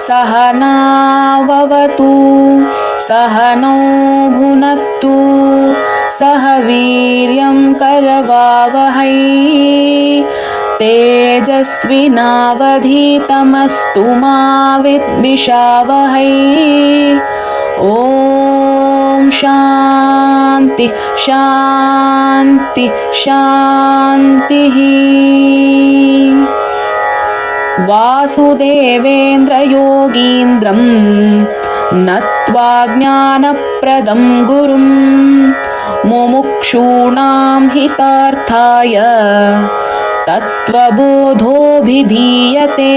सहनाववतु सहनौ भुनक्तु सह वीर्यं करवावहै तेजस्विनावधीतमस्तु मा विद्विषावहै। ॐ शान्ति शान्ति शान्तिः। वासुदेवेन्द्रयोगीन्द्रं नत्वा ज्ञानप्रदं गुरुं मुमुक्षूणां हितार्थाय तत्त्वबोधोऽभिधीयते।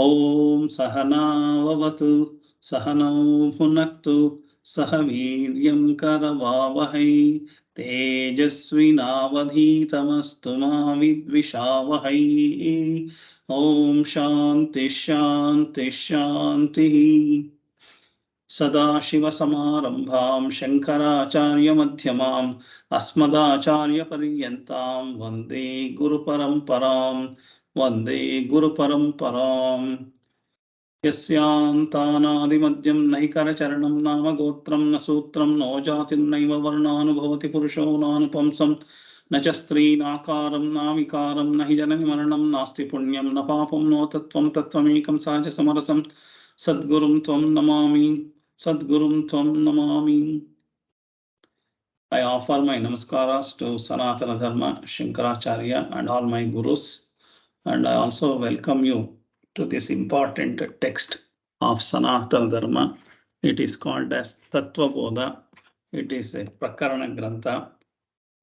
ॐ सहनाववतु सहनौ भुनक्तु सह वीर्यं करवावहै तेजस्विनावधीतमस्तु मा विद्विषावहै। ॐ शान्ति शान्ति शान्तिः। सदाशिवसमारम्भां शङ्कराचार्यमध्यमाम् अस्मदाचार्यपर्यन्तां वन्दे गुरुपरम्परां वन्दे गुरुपरम्पराम्। यस्यान्तानादिमध्यं नहि करचरणं नाम गोत्रं न सूत्रं नो जातिर्नैव वर्णानुभवति पुरुषो नानुपंसं न च स्त्रीनाकारं नाविकारं न हि जननि मरणं नास्ति पुण्यं न पापं नो तत्त्वं तत्त्वमेकं सहजसमरसं सद्गुरुं त्वं नमामि सद्गुरुं त्वं Namami. I offer my namaskaras to Sanatana Dharma Shankaracharya and all my gurus, and I also welcome you to this important text of Sanatana Dharma. It is called as Tattva Bōdhaḥ. It is a Prakarana Grantha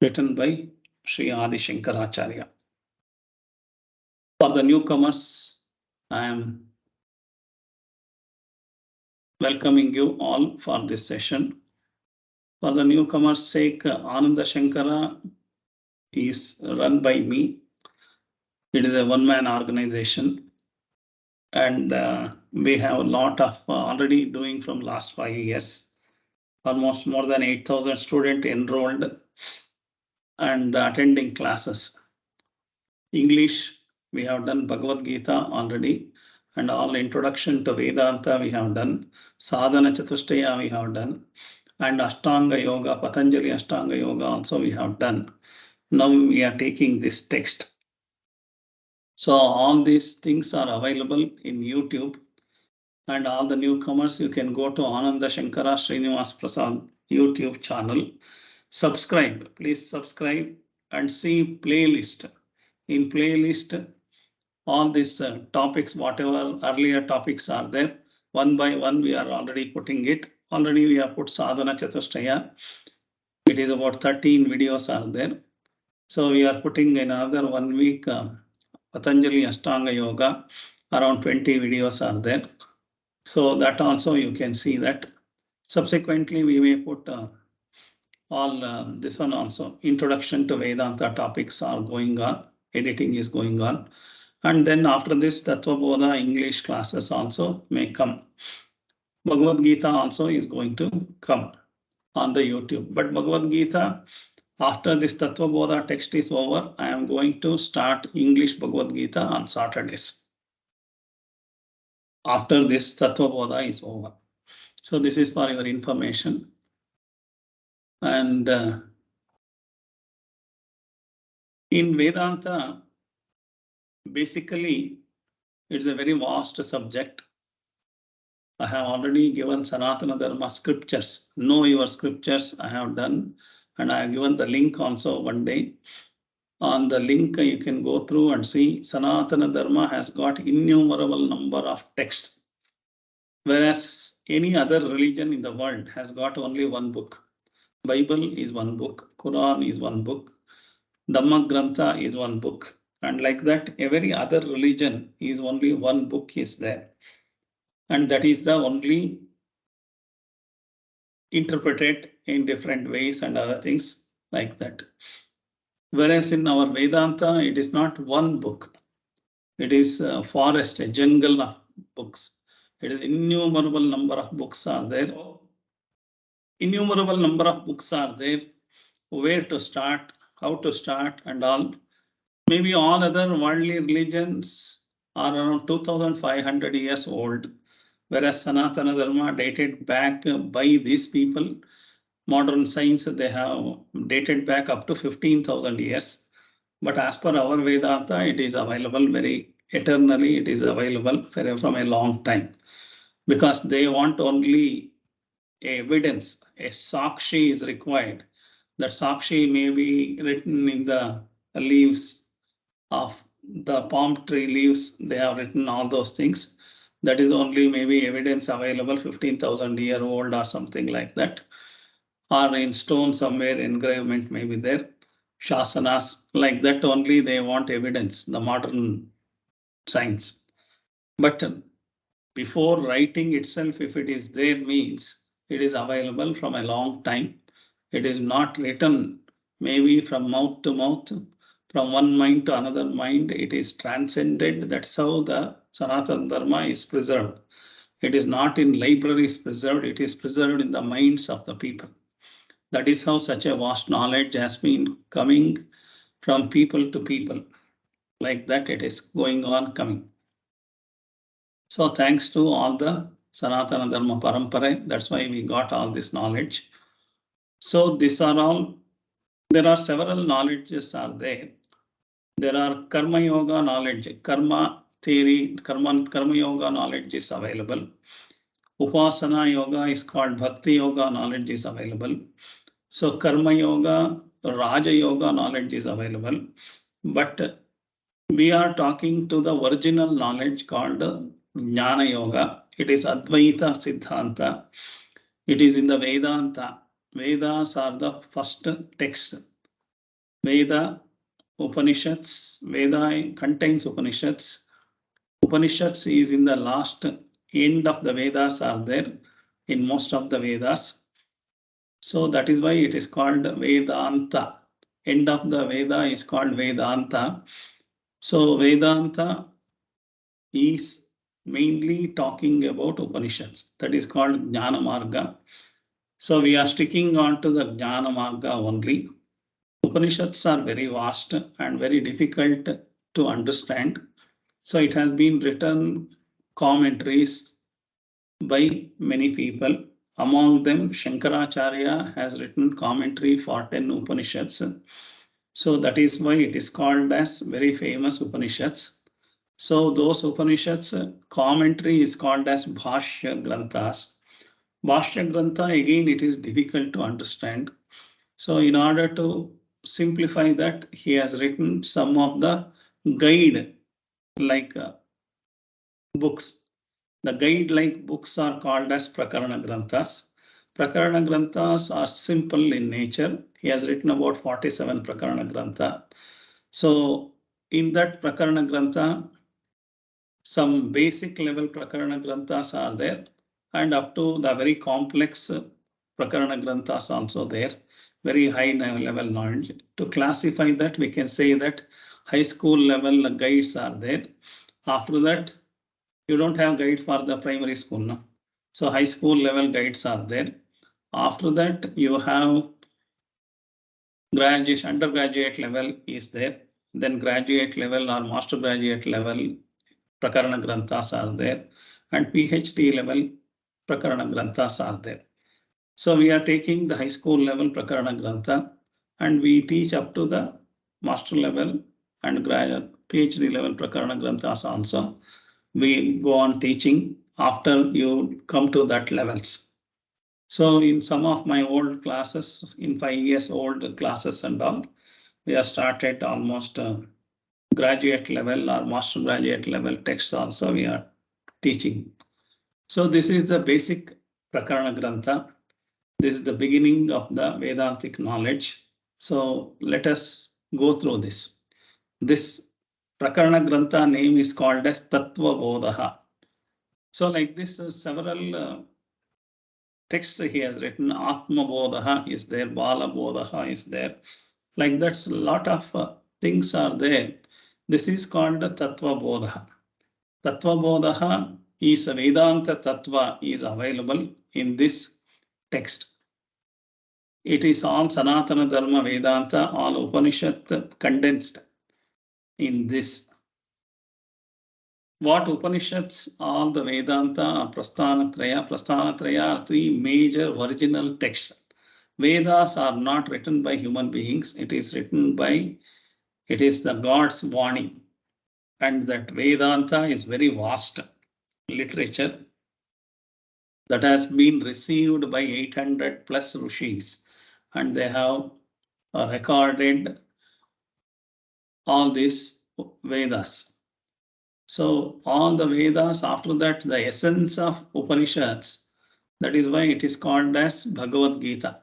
written by Sri Adi Shankaracharya. For the newcomers, I am welcoming you all for this session. For the newcomers' sake, Ananda Shankara is run by me. It is a one-man organization, and we have a lot of already doing from last 5 years. Almost more than 8,000 students enrolled and attending classes. English, we have done Bhagavad Gita already, and all introduction to Vedanta we have done. Sadhana Chatushtaya we have done, and Ashtanga Yoga, Patanjali Ashtanga Yoga also we have done. Now we are taking this text. So all these things are available in YouTube, and all the newcomers, you can go to Ananda Shankara Srinivasa YouTube channel. Subscribe, please subscribe and see playlist. In playlist, all these topics, whatever earlier topics are there, one by one we are already putting it. Already we have put Sadhana Chatushtaya. It is about 13 videos are there. So we are putting in another 1 week Patanjali Ashtanga Yoga, around 20 videos are there. So that also you can see that. Subsequently, we may put all this one also. Introduction to Vedanta topics are going on. Editing is going on. And then after this, Tattva Bōdhaḥ English classes also may come. Bhagavad Gita also is going to come on the YouTube. But Bhagavad Gita, after this Tattva Bōdhaḥ text is over, I am going to start English Bhagavad Gita on Saturdays. After this Tattva Bōdhaḥ is over. So this is for your information. And in Vedanta, basically it's a very vast subject. I have already given Sanatana Dharma scriptures. Know your scriptures I have done, and I have given the link also one day. On the link you can go through and see Sanatana Dharma has got innumerable number of texts, whereas any other religion in the world has got only one book. Bible is one book, Quran is one book, Dhamma Grantha is one book, and like that every other religion is only one book is there, and that is the only interpreted in different ways and other things like that. Whereas in our Vedanta, it is not one book. It is a forest, a jungle of books. It is innumerable number of books are there. Innumerable number of books are there. Where to start, how to start and all. Maybe all other worldly religions are around 2500 years old, whereas Sanatana Dharma dated back by these people. Modern science, they have dated back up to 15,000 years. But as per our Vedanta, it is available very eternally. It is available from a long time, because they want only evidence. A sakshi is required. That sakshi may be written in the leaves of the palm tree leaves. They have written all those things. That is only maybe evidence available 15,000 year old or something like that. Or in stone somewhere engravement may be there. Shasanas, like that only they want evidence, the modern science. But before writing itself, if it is there, means it is available from a long time. It is not written maybe from mouth to mouth, from one mind to another mind. It is transcended. That's how the Sanatana Dharma is preserved. It is not in libraries preserved. It is preserved in the minds of the people. That is how such a vast knowledge has been coming from people to people. Like that it is going on coming. So thanks to all the Sanatana Dharma Parampara, that's why we got all this knowledge. So these are all, there are several knowledges are there. There are Karma Yoga knowledge, Karma theory, Karma Yoga knowledge is available. Upasana Yoga is called Bhakti Yoga knowledge is available. So Karma Yoga, Raja Yoga knowledge is available. But we are talking to the original knowledge called Jnana Yoga. It is Advaita Siddhanta. It is in the Vedanta. Vedas are the first text. Veda, Upanishads. Veda contains Upanishads. Upanishads is in the last end of the Vedas are there in most of the Vedas. So that is why it is called Vedanta. End of the Veda is called Vedanta. So Vedanta is mainly talking about Upanishads. That is called Jnana Marga. So we are sticking on to the Jnana Marga only. Upanishads are very vast and very difficult to understand. So it has been written commentaries by many people. Among them, Shankaracharya has written commentary for 10 Upanishads. So that is why it is called as very famous Upanishads. So those Upanishads commentary is called as Bhashya Granthas. Bhashya Grantha, again, it is difficult to understand. So in order to simplify that, he has written some of the guide like books. The guide-like books are called as Prakarana Granthas. Prakarana Granthas are simple in nature. He has written about 47 Prakarana Grantha. So in that Prakarana Grantha, some basic level Prakarana Granthas are there, and up to the very complex Prakarana Granthas also there, very high level knowledge. To classify that, we can say that high school level guides are there. After that, you don't have guide for the primary school. No? So high school level guides are there. After that, you have graduate, undergraduate level is there. Then graduate level or master graduate level Prakarana Granthas are there. And PhD level Prakarana Granthas are there. So we are taking the high school level Prakarana Grantha and we teach up to the master level and PhD level Prakarana Granthas also. We go on teaching after you come to that levels. So in some of my old classes, in 5 years old classes and all, we have started almost graduate level or master graduate level texts also we are teaching. So this is the basic Prakarana Grantha. This is the beginning of the Vedantic knowledge. So let us go through this. This Prakarana Grantha name is called as Tattva Bōdhaḥ. So like this, several texts he has written. Atma Bōdhaḥ is there, Bala Bōdhaḥ is there. Like that's a lot of things are there. This is called the Tattva Bōdhaḥ. Tattva Bōdhaḥ is a Vedanta Tattva is available in this text. It is all Sanatana Dharma Vedanta, all Upanishad condensed in this. What Upanishads, all the Vedanta are Prasthanatraya. Prasthanatraya are three major original texts. Vedas are not written by human beings. It is written by, it is the God's Vani. And that Vedanta is very vast literature that has been received by 800 plus rishis, and they have recorded all these Vedas. So all the Vedas, after that, the essence of Upanishads, that is why it is called as Bhagavad Gita.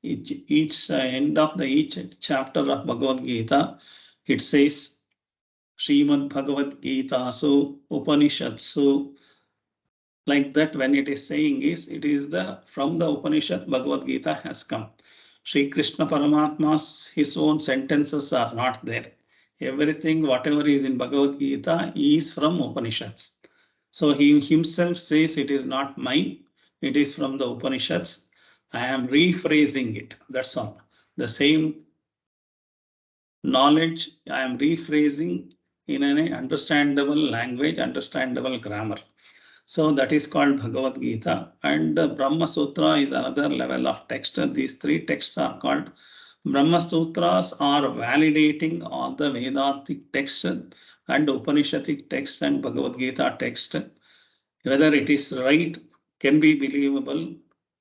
Each end of each chapter of Bhagavad Gita, it says Srimad Bhagavad Gita, so Upanishadsu. Like that, when it is saying is, it is from the Upanishad Bhagavad Gita has come. Sri Krishna Paramatma's his own sentences are not there. Everything, whatever is in Bhagavad Gita is from Upanishads. So he himself says it is not mine, it is from the Upanishads. I am rephrasing it. That's all. The same knowledge I am rephrasing in an understandable language, understandable grammar. So that is called Bhagavad Gita. And Brahma Sutra is another level of text. These three texts are called Brahma Sutras, are validating all the Vedantic texts and Upanishadic texts and Bhagavad Gita text. Whether it is right, can be believable.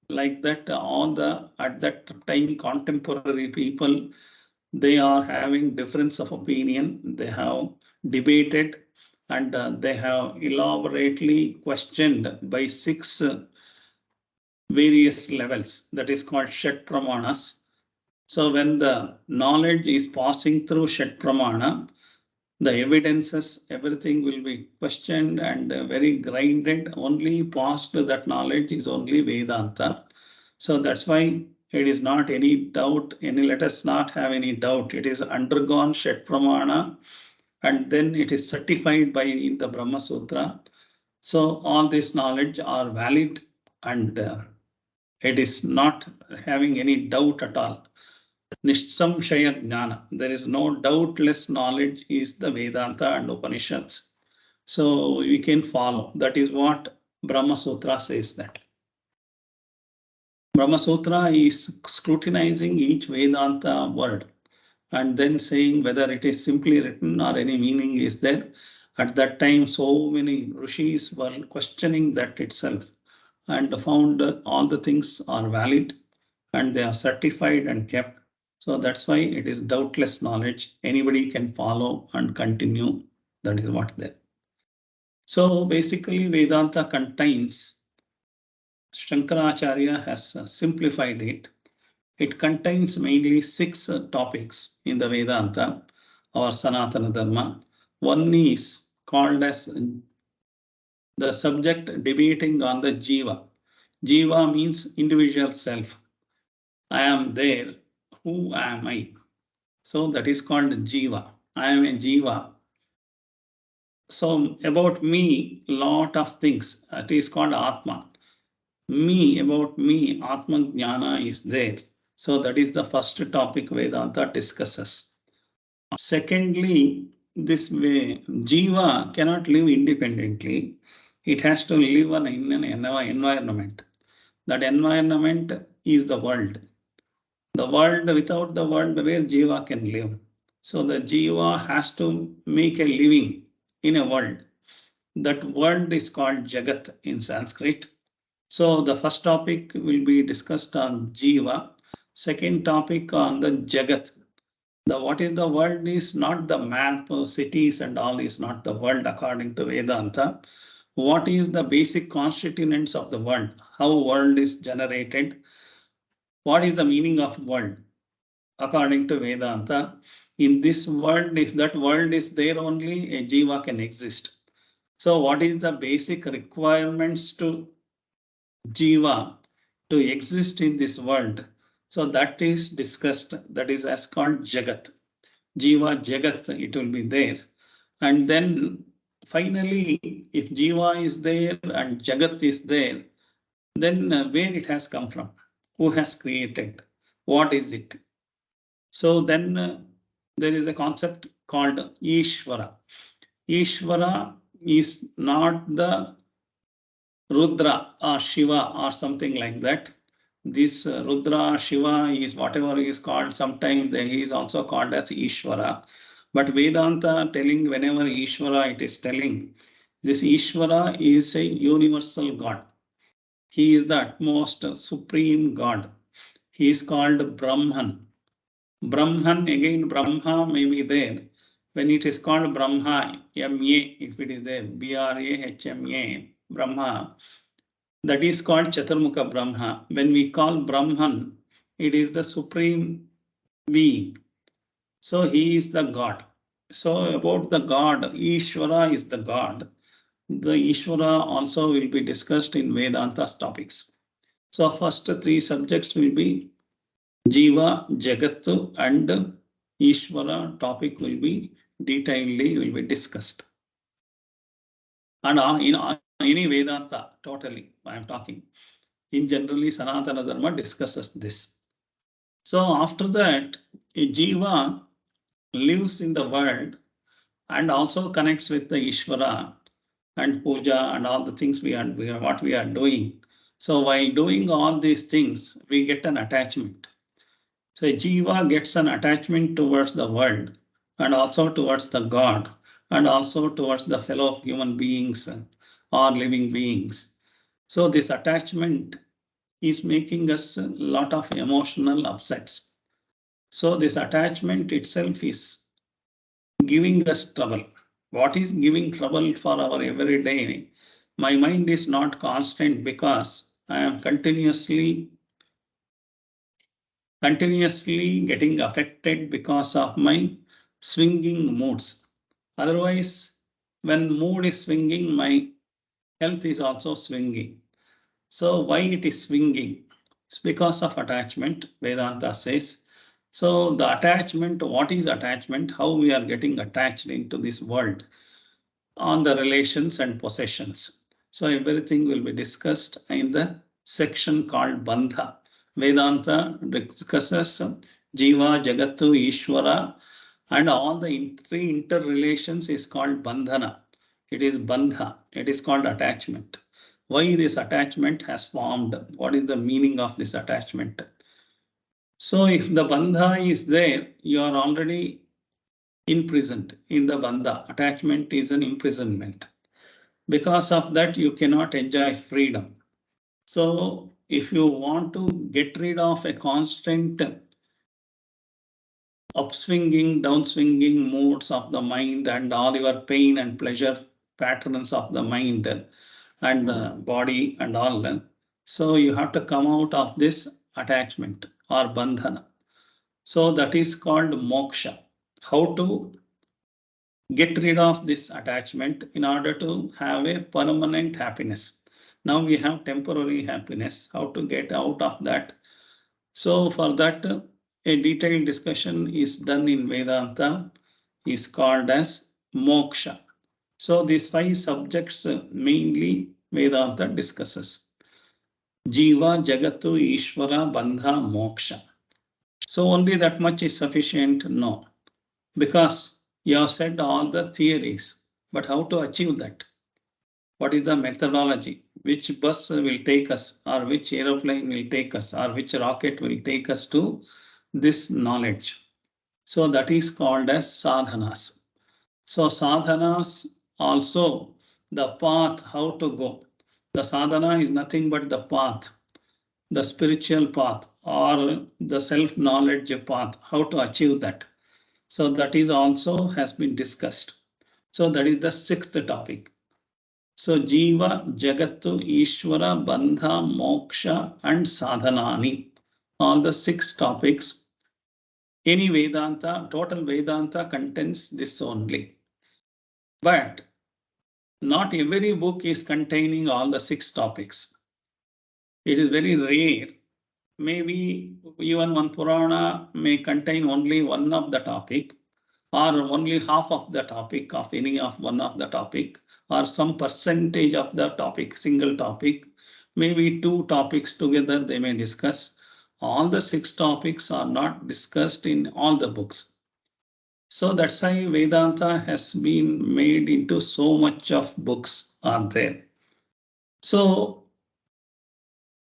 Like that, all the at that time contemporary people, they are having difference of opinion. They have debated and they have elaborately questioned by 6 various levels. That is called Shat Pramanas. So when the knowledge is passing through Shat Pramana, the evidences, everything will be questioned and very grinded. Only past that knowledge is only Vedanta. So that's why it is not any doubt, let us not have any doubt. It is undergone Shat Pramana and then it is certified by in the Brahma Sutra. So all this knowledge are valid and it is not having any doubt at all. Nishsamshaya Jnana. There is no doubtless knowledge is the Vedanta and Upanishads. So we can follow. That is what Brahma Sutra says that. Brahma Sutra is scrutinizing each Vedanta word and then saying whether it is simply written or any meaning is there. At that time, so many rishis were questioning that itself and found all the things are valid and they are certified and kept. So that's why it is doubtless knowledge. Anybody can follow and continue. That is what there. So basically Vedanta contains, Shankaracharya has simplified it. It contains mainly 6 topics in the Vedanta or Sanatana Dharma. One is called as the subject debating on the Jiva. Jiva means individual self. I am there. Who am I? So that is called Jiva. I am a Jiva. So about me, lot of things. It is called Atma. Me, about me, Atma Jnana is there. So that is the first topic Vedanta discusses. Secondly, this way, Jiva cannot live independently. It has to live in an environment. That environment is the world. The world, without the world, where Jiva can live. So the Jiva has to make a living in a world. That world is called Jagat in Sanskrit. So the first topic will be discussed on Jiva. Second topic on the Jagat. What is the world is not the map, cities and all is not the world according to Vedanta. What is the basic constituents of the world? How world is generated? What is the meaning of world? According to Vedanta, in this world, if that world is there only, a Jiva can exist. So what is the basic requirements to Jiva to exist in this world? So that is discussed, that is as called Jagat. Jiva Jagat, it will be there. And then finally, if Jiva is there and Jagat is there, then where it has come from? Who has created? What is it? So then there is a concept called Ishvara. Ishvara is not the Rudra or Shiva or something like that. This Rudra, Shiva is whatever is called. Sometimes he is also called as Ishvara. But Vedanta telling whenever Ishvara it is telling, this Ishvara is a universal God. He is the utmost supreme God. He is called Brahman. Brahman, again Brahma may be there. When it is called Brahma, M-A, if it is there, B-R-A-H-M-A, Brahma, that is called Chaturmukha Brahma. When we call Brahman, it is the supreme being. So he is the God. So about the God, Ishvara is the God. The Ishvara also will be discussed in Vedanta's topics. So first three subjects will be Jiva, Jagat and Ishvara topic will be discussed. And in any Vedanta, totally, I am talking. In generally, Sanatana Dharma discusses this. So after that, a Jiva lives in the world and also connects with the Ishvara and puja and all the things what we are doing. So while doing all these things, we get an attachment. So a Jiva gets an attachment towards the world and also towards the God and also towards the fellow human beings or living beings. So this attachment is making us a lot of emotional upsets. So this attachment itself is giving us trouble. What is giving trouble for our everyday? My mind is not constant because I am continuously getting affected because of my swinging moods. Otherwise, when mood is swinging, my health is also swinging. So why it is swinging? It's because of attachment, Vedanta says. So the attachment, what is attachment? How we are getting attached into this world on the relations and possessions. So everything will be discussed in the section called Bandha. Vedanta discusses Jiva, Jagatu, Ishvara, and all the three interrelations is called Bandhana. It is Bandha. It is called attachment. Why this attachment has formed? What is the meaning of this attachment? So if the Bandha is there, you are already imprisoned in the Bandha. Attachment is an imprisonment. Because of that, you cannot enjoy freedom. So if you want to get rid of a constant upswinging, downswinging moods of the mind and all your pain and pleasure patterns of the mind and body and all, so you have to come out of this attachment or bandhana. So that is called moksha. How to get rid of this attachment in order to have a permanent happiness. Now we have temporary happiness. How to get out of that? So for that, a detailed discussion is done in Vedanta, is called as moksha. So these five subjects mainly Vedanta discusses. Jiva, Jagatu, Ishvara, Bandha, Moksha. So only that much is sufficient? No. Because you have said all the theories, but how to achieve that? What is the methodology? Which bus will take us, or which aeroplane will take us, or which rocket will take us to this knowledge? So that is called as sadhanas. So sadhanas also the path how to go. The sadhana is nothing but the path, the spiritual path or the self-knowledge path, how to achieve that. So that is also has been discussed. So that is the sixth topic. So Jiva, Jagatu, Ishvara, Bandha, Moksha and Sadhanani. All the six topics. Any Vedanta, total Vedanta contains this only. But not every book is containing all the six topics. It is very rare. Maybe even one Purana may contain only one of the topic, or only half of the topic of any of one of the topic, or some percentage of the topic, single topic. Maybe two topics together they may discuss. All the six topics are not discussed in all the books. So that's why Vedanta has been made into so much of books are there. So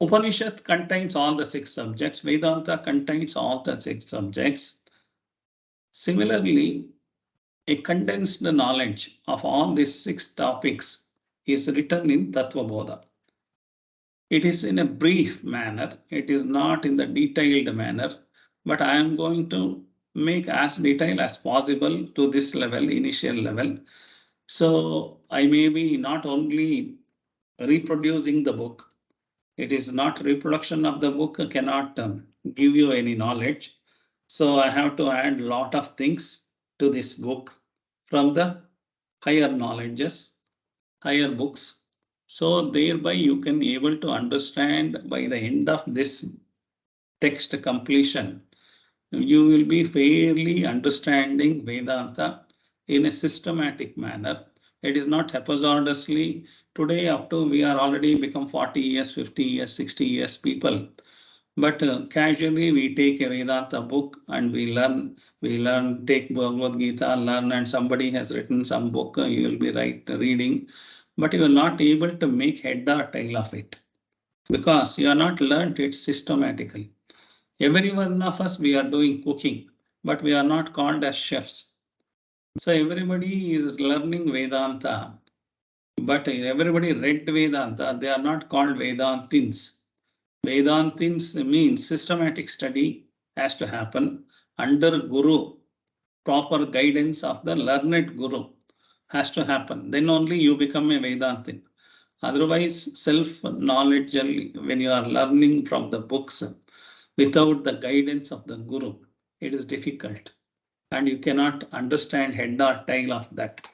Upanishad contains all the six subjects. Vedanta contains all the six subjects. Similarly, a condensed knowledge of all these six topics is written in Tattva Bōdhaḥ. It is in a brief manner. It is not in the detailed manner, but I am going to make as detailed as possible to this level, initial level. So I may be not only reproducing the book. It is not reproduction of the book cannot give you any knowledge. So I have to add lot of things to this book from the higher knowledges, higher books. So thereby you can be able to understand by the end of this text completion, you will be fairly understanding Vedanta in a systematic manner. It is not haphazardly. Today up to we are already become 40 years, 50 years, 60 years people. But casually we take a Vedanta book and we learn, take Bhagavad Gita, learn, and somebody has written some book, you will be reading, but you are not able to make head or tail of it because you are not learned it systematically. Every one of us, we are doing cooking, but we are not called as chefs. So everybody is learning Vedanta, but everybody read Vedanta, they are not called Vedantins. Vedantins means systematic study has to happen under Guru, proper guidance of the learned Guru has to happen. Then only you become a Vedantin. Otherwise, self-knowledge, when you are learning from the books, without the guidance of the Guru, it is difficult. And you cannot understand head or tail of that.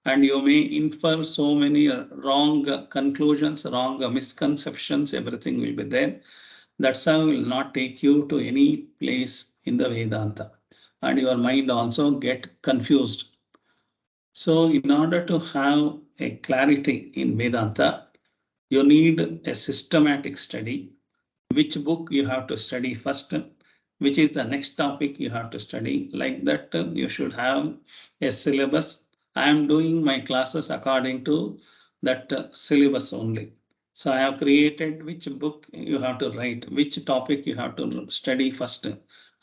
And you may infer so many wrong conclusions, wrong misconceptions, everything will be there. That's how will not take you to any place in the Vedanta. And your mind also get confused. So in order to have a clarity in Vedanta, you need a systematic study. Which book you have to study first, which is the next topic you have to study. Like that, you should have a syllabus. I am doing my classes according to that syllabus only. So I have created which book you have to write, which topic you have to study first,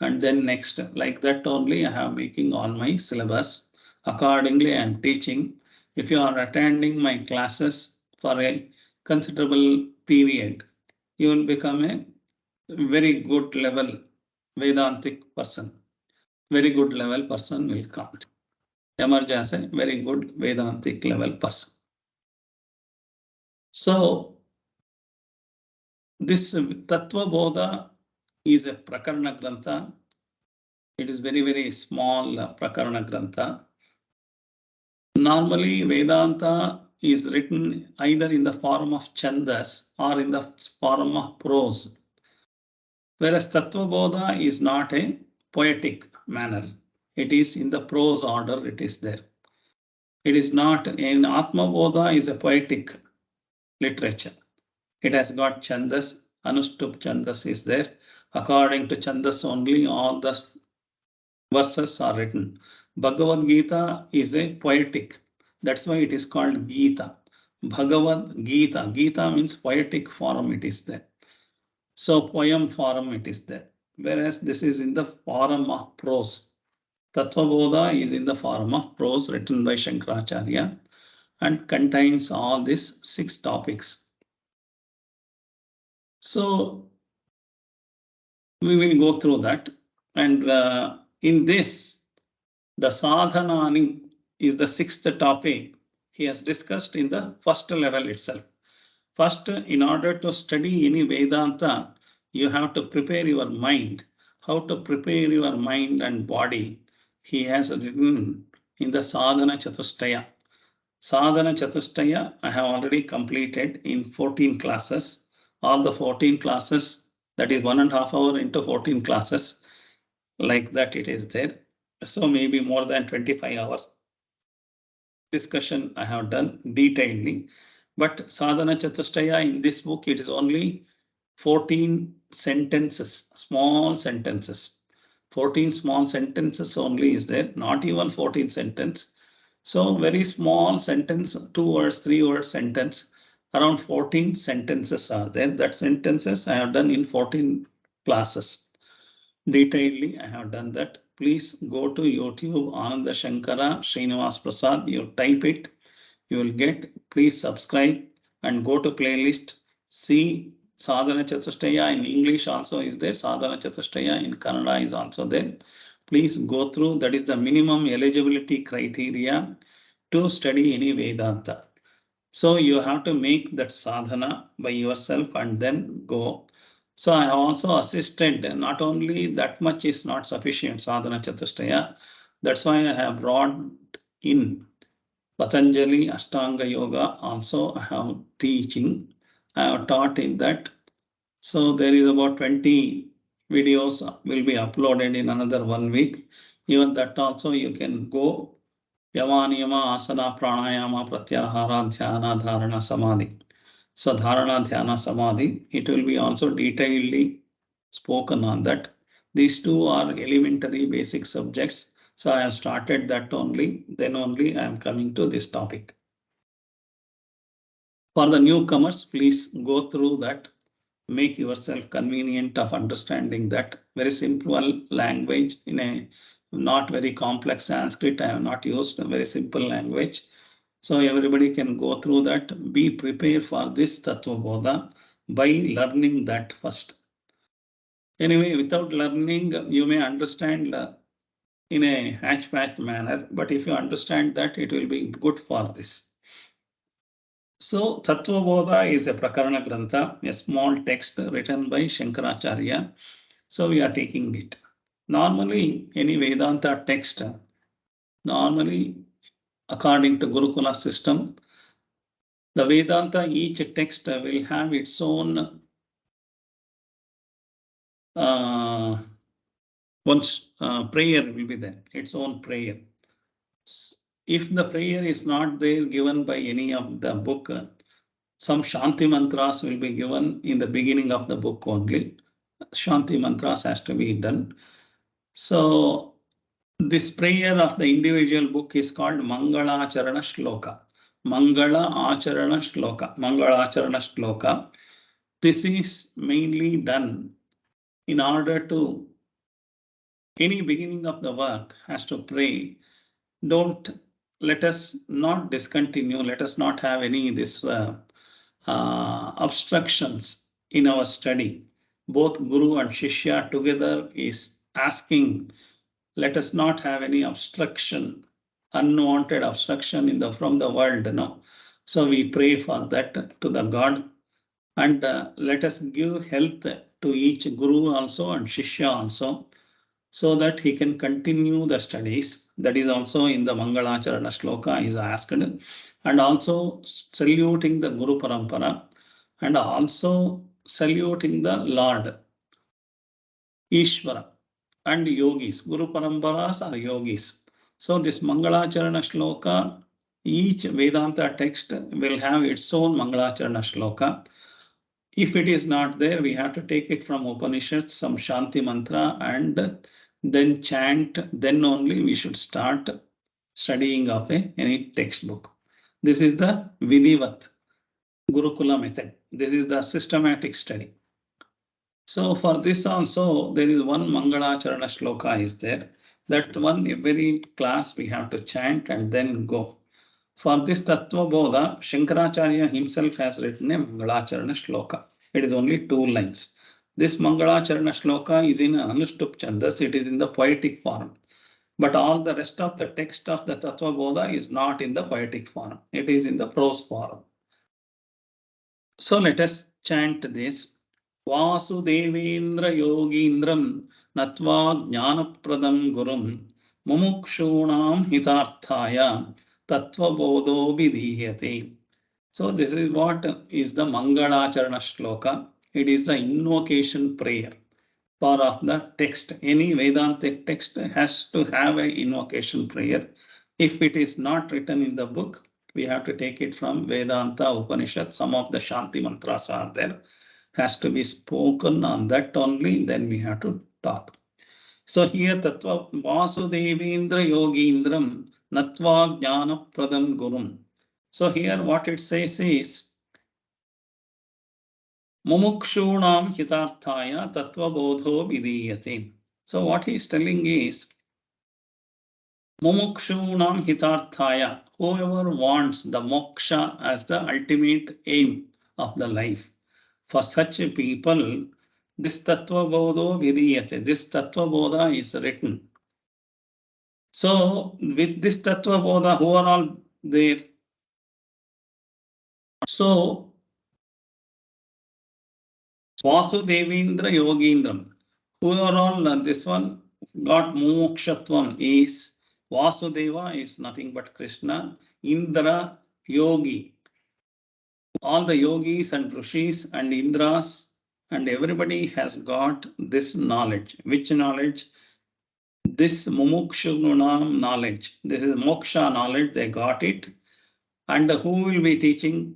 and then next. Like that only I have making all my syllabus. Accordingly, I am teaching. If you are attending my classes for a considerable period, you will become a very good level Vedantic person. Very good level person will come. Emerge as a very good Vedantic level person. So this Tattva Bōdhaḥ is a Prakarana Grantha. It is very, very small Prakarana Grantha. Normally Vedanta is written either in the form of Chandas or in the form of prose. Whereas Tattva Bōdhaḥ is not a poetic manner. It is in the prose order, it is there. It is not, in Atma Bōdhaḥ is a poetic literature. It has got Chandas, Anushtup Chandas is there. According to Chandas only all the verses are written. Bhagavad Gita is a poetic. That's why it is called Gita. Bhagavad Gita. Gita means poetic form it is there. So poem form it is there. Whereas this is in the form of prose. Tattva Bōdhaḥ is in the form of prose written by Shankaracharya and contains all these 6 topics. So we will go through that, and in this, the sadhanani is the 6th topic he has discussed in the first level itself. First, in order to study any Vedanta, you have to prepare your mind. How to prepare your mind and body, he has written in the sadhana chatushtaya. Sadhana chatushtaya I have already completed in 14 classes. All the 14 classes, that is 1.5 hours into 14 classes, like that it is there. So maybe more than 25 hours discussion I have done detailedly. But sadhana chatushtaya in this book, it is only 14 sentences, small sentences. 14 small sentences only is there, not even 14 sentences. So very small sentence, 2 words, 3 words sentence, around 14 sentences are there. That sentences I have done in 14 classes. Detailedly I have done that. Please go to YouTube, Ananda Shankara Srinivasa Prasad. You type it, you will get. Please subscribe and go to playlist. See Sadhana Chatushtaya in English also is there. Sadhana Chatushtaya in Kannada is also there. Please go through. That is the minimum eligibility criteria to study any Vedanta. So you have to make that sadhana by yourself and then go. So I have also assisted. Not only that much is not sufficient, sadhana chatushtaya. That's why I have brought in Patanjali Ashtanga Yoga. Also I have teaching. I have taught in that. So there is about 20 videos will be uploaded in another 1 week. Even that also you can go. Yama, Niyama, Asana, Pranayama, Pratyahara, Dhyana, Dharana, Samadhi. So Dharana, Dhyana, Samadhi, it will be also detailedly spoken on that. These 2 are elementary basic subjects. So I have started that only, then only I am coming to this topic. For the newcomers, please go through that. Make yourself convenient of understanding that. Very simple language in a not very complex Sanskrit. I have not used a very simple language. So everybody can go through that. Be prepared for this Tattva Bōdhaḥ by learning that first. Anyway, without learning, you may understand in a hatchback manner, but if you understand that, it will be good for this. So Tattva Bōdhaḥ is a Prakarana Grantha, a small text written by Shankaracharya. So we are taking it. Normally, any Vedanta text, normally according to Gurukula system, the Vedanta, each text will have its own prayer will be there, its own prayer. If the prayer is not there given by any of the book, some Shanti mantras will be given in the beginning of the book only. Shanti mantras has to be done. So this prayer of the individual book is called Mangala Acharana Shloka. Mangala Acharana Shloka. Mangala Acharana Shloka. This is mainly done in order to, any beginning of the work has to pray. Let us not discontinue. Let us not have any this obstructions in our study. Both Guru and Shishya together is asking, let us not have any obstruction, unwanted obstruction from the world. No. So we pray for that to the God, and let us give health to each Guru also and Shishya also, so that he can continue the studies. That is also in the Mangalacharana Shloka is asked, and also saluting the Guru Parampara, and also saluting the Lord, Ishvara, and yogis. Guru Paramparas are yogis. So this Mangalacharana Shloka, each Vedanta text will have its own Mangalacharana Shloka. If it is not there, we have to take it from Upanishads, some Shanti mantra, and then chant. Then only we should start studying of any textbook. This is the Vidhivat Gurukula method. This is the systematic study. So for this also, there is one Mangalacharana Shloka is there. That one every class we have to chant and then go. For this Tattva Bodha, Shankaracharya himself has written a Mangalacharana Shloka. It is only 2 lines. This Mangalacharana Shloka is in Anushtup Chandas, it is in the poetic form. But all the rest of the text of the Tattva Bodha is not in the poetic form. It is in the prose form. So let us chant this. Vasudevendra Yogindram Natva Jnanapradam Gurum Mumukshunam Hitarthaya Tattva Bōdhaḥ. So this is what is the Mangalacharana Shloka. It is the invocation prayer. Part of the text. Any Vedantic text has to have an invocation prayer. If it is not written in the book, we have to take it from Vedanta Upanishad. Some of the Shanti mantras are there. Has to be spoken on that only, then we have to talk. So here Tattva Vasudevendra Yogindram Natva Jnana Pradam Gurum. So here what it says is Mumukshunam Hitarthaya Tattva Bōdhaḥ. So what he is telling is Mumukshunam Hitarthaya, whoever wants the moksha as the ultimate aim of the life. For such people, this Tattva Bōdhaḥ, this Tattva Bodha is written. So with this Tattva Bodha, who are all there? So Vasudevendra Yogindram, who are all this one got mokshatvam is Vasudeva is nothing but Krishna, Indra Yogi. All the yogis and rishis and Indras and everybody has got this knowledge. Which knowledge? This mumukshunam knowledge. This is moksha knowledge, they got it. And who will be teaching?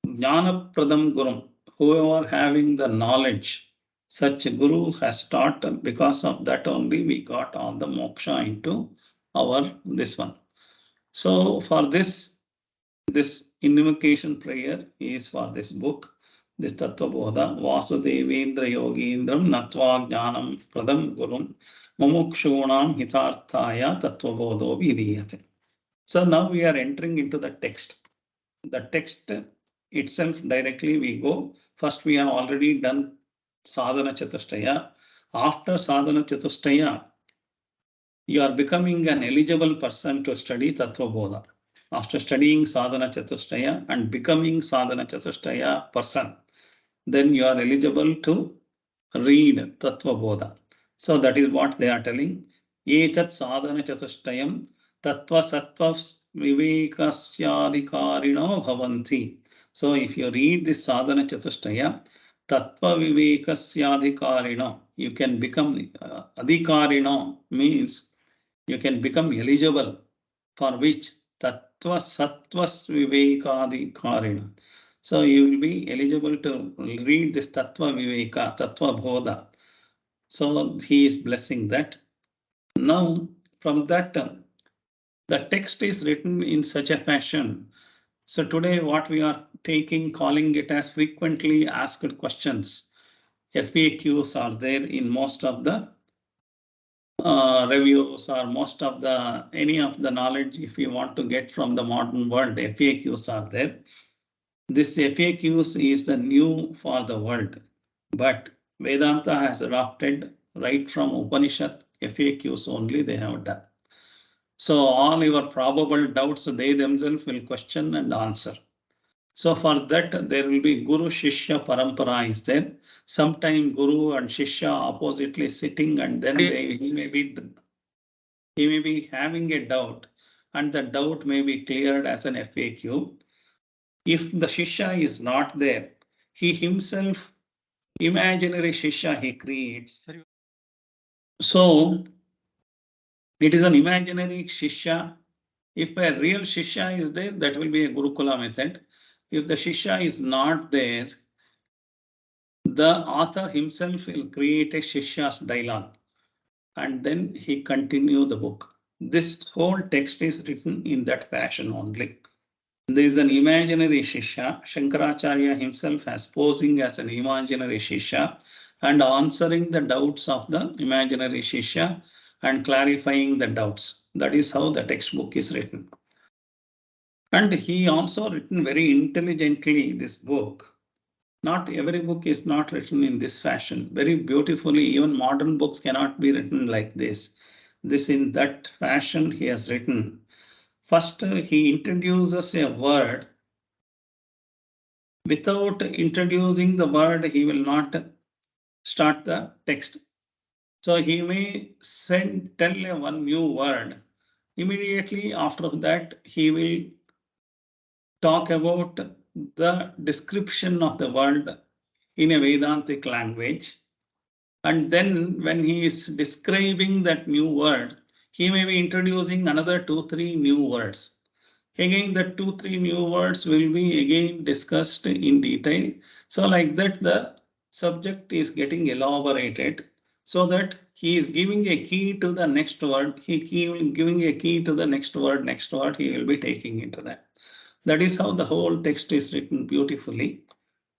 Jnana Pradam Gurum. Whoever having the knowledge, such Guru has taught. Because of that only we got all the moksha into our this one. So for this invocation prayer is for this book, this Tattva Bodha, Vasudevendra Yogindram Natva Jnanam Pradam Gurum Mumukshunam Hitarthaya Tattva Bōdhaḥ. So now we are entering into the text. The text itself directly we go. First we have already done Sadhana Chatushtaya. After Sadhana Chatushtaya, you are becoming an eligible person to study Tattva Bodha. After studying Sadhana Chatushtaya and becoming Sadhana Chatushtaya person, then you are eligible to read Tattva Bodha. So that is what they are telling. Etat Sadhana Chatushtayam Tattva Sattvavivēkaḥ bhavanti. So if you read this Sadhana Chatushtaya, Tattvavivēkaḥ, you can become adhikarino, means you can become eligible for which Tattva Sattva-Viveka. So you will be eligible to read this Tattva Viveka, Tattva Bodha. So he is blessing that. Now from that, the text is written in such a fashion. So today what we are taking, calling it as frequently asked questions. FAQs are there in most of the reviews or most of the any of the knowledge if you want to get from the modern world. FAQs are there. This FAQs is the new for the world, but Vedanta has adopted right from Upanishad. FAQs only they have done. So all your probable doubts they themselves will question and answer. So for that there will be Guru Shishya Parampara is there. Sometime Guru and Shishya oppositely sitting, and then he may be having a doubt, and the doubt may be cleared as an FAQ. If the Shishya is not there, he himself imaginary Shishya he creates. So it is an imaginary Shishya. If a real Shishya is there, that will be a Gurukula method. If the Shishya is not there, the author himself will create a Shishya's dialogue and then he continue the book. This whole text is written in that fashion only. There is an imaginary Shishya. Shankaracharya himself as posing as an imaginary Shishya and answering the doubts of the imaginary Shishya and clarifying the doubts. That is how the textbook is written. And he also written very intelligently this book. Not every book is not written in this fashion. Very beautifully, even modern books cannot be written like this. This in that fashion he has written. First, he introduces a word. Without introducing the word, he will not start the text. So he may tell one new word. Immediately after that, he will talk about the description of the word in a Vedantic language. And then when he is describing that new word, he may be introducing another 2-3 new words. Again, the 2-3 new words will be again discussed in detail. So like that, the subject is getting elaborated so that he is giving a key to the next word. He will giving a key to the next word, he will be taking into that. That is how the whole text is written beautifully.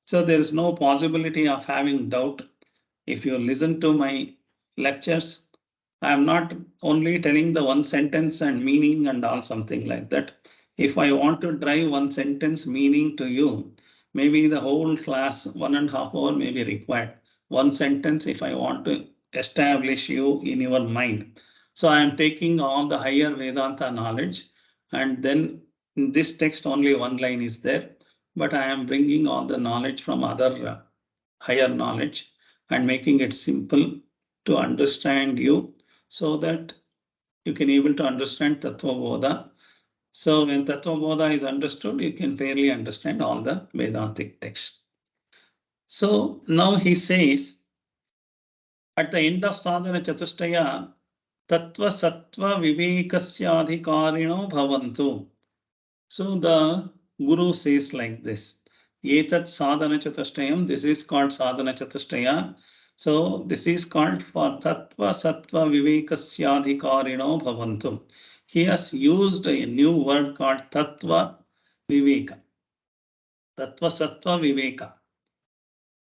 So there is no possibility of having doubt. If you listen to my lectures, I am not only telling the one sentence and meaning and all something like that. If I want to drive one sentence meaning to you, maybe the whole class 1.5 hours may be required. One sentence if I want to establish you in your mind. So I am taking all the higher Vedanta knowledge, and then in this text only one line is there, but I am bringing all the knowledge from other higher knowledge and making it simple to understand you, so that you can able to understand Tattva Bōdhaḥ. So when Tattva Bōdhaḥ is understood, you can fairly understand all the Vedantic text. So now he says, at the end of Sadhana Chatushtaya, Tattva Sattva Vivekasyadhikarino Bhavantu. So the Guru says like this, Etat Sadhana Chatushtayam, this is called Sadhana Chatushtaya. So this is called for Tattva Sattva Vivekasyadhikarino Bhavantu. He has used a new word called Tattva Viveka. Tattva Sattva Viveka.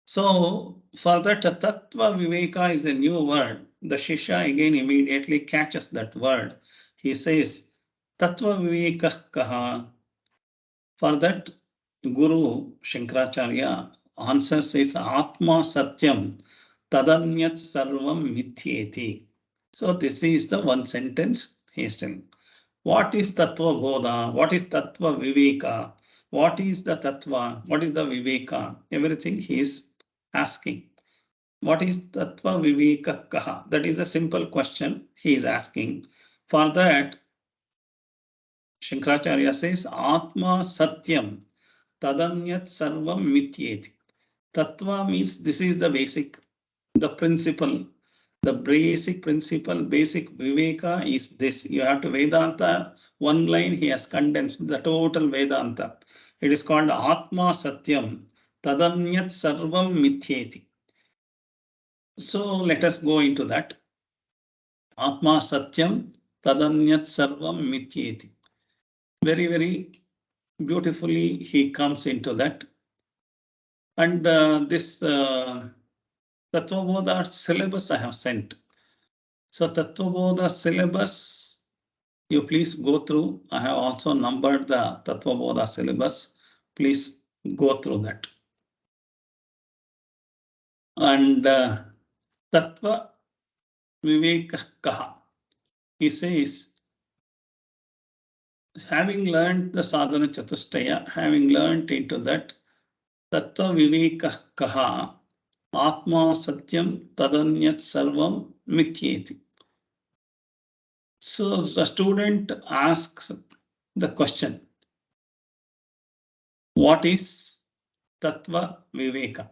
So for that, Tattva Viveka is a new word. The Shishya again immediately catches that word. He says, Tattvavivēkaḥ Kaha. For that, Guru Shankaracharya answer says, Ātmā satyaṁ, tadanyat sarvaṁ mithyēti. So this is the one sentence he is telling. What is Tattva Bōdhaḥ? What is Tattva Viveka? What is the Tattva? What is the Viveka? Everything he is asking. What is Tattva Viveka Kaha? That is a simple question he is asking. For that, Shankaracharya says, Ātmā Sathyaṁ, tadanyat sarvaṁ mithyēti. Tattva means this is the basic, the principle. The basic principle, basic Viveka is this. You have to Vedanta, one line he has condensed the total Vedanta. It is called Atma Sathyaṁ, tadanyat sarvaṁ mithyēti. So let us go into that. Atma Sathyaṁ, tadanyat sarvaṁ mithyēti. Very, very beautifully he comes into that. And this Tattva Bōdhaḥ syllabus I have sent. So Tattva Bōdhaḥ syllabus, you please go through. I have also numbered the Tattva Bōdhaḥ syllabus. Please go through that. And Tattva Vivēkaḥ, he says, having learned the Sadhana Chatushtaya, having learned into that, Tattva Vivēkaḥ, Ātmā Sathyaṁ, tadanyat sarvaṁ mithyēti. So the student asks the question, what is Tattva Viveka?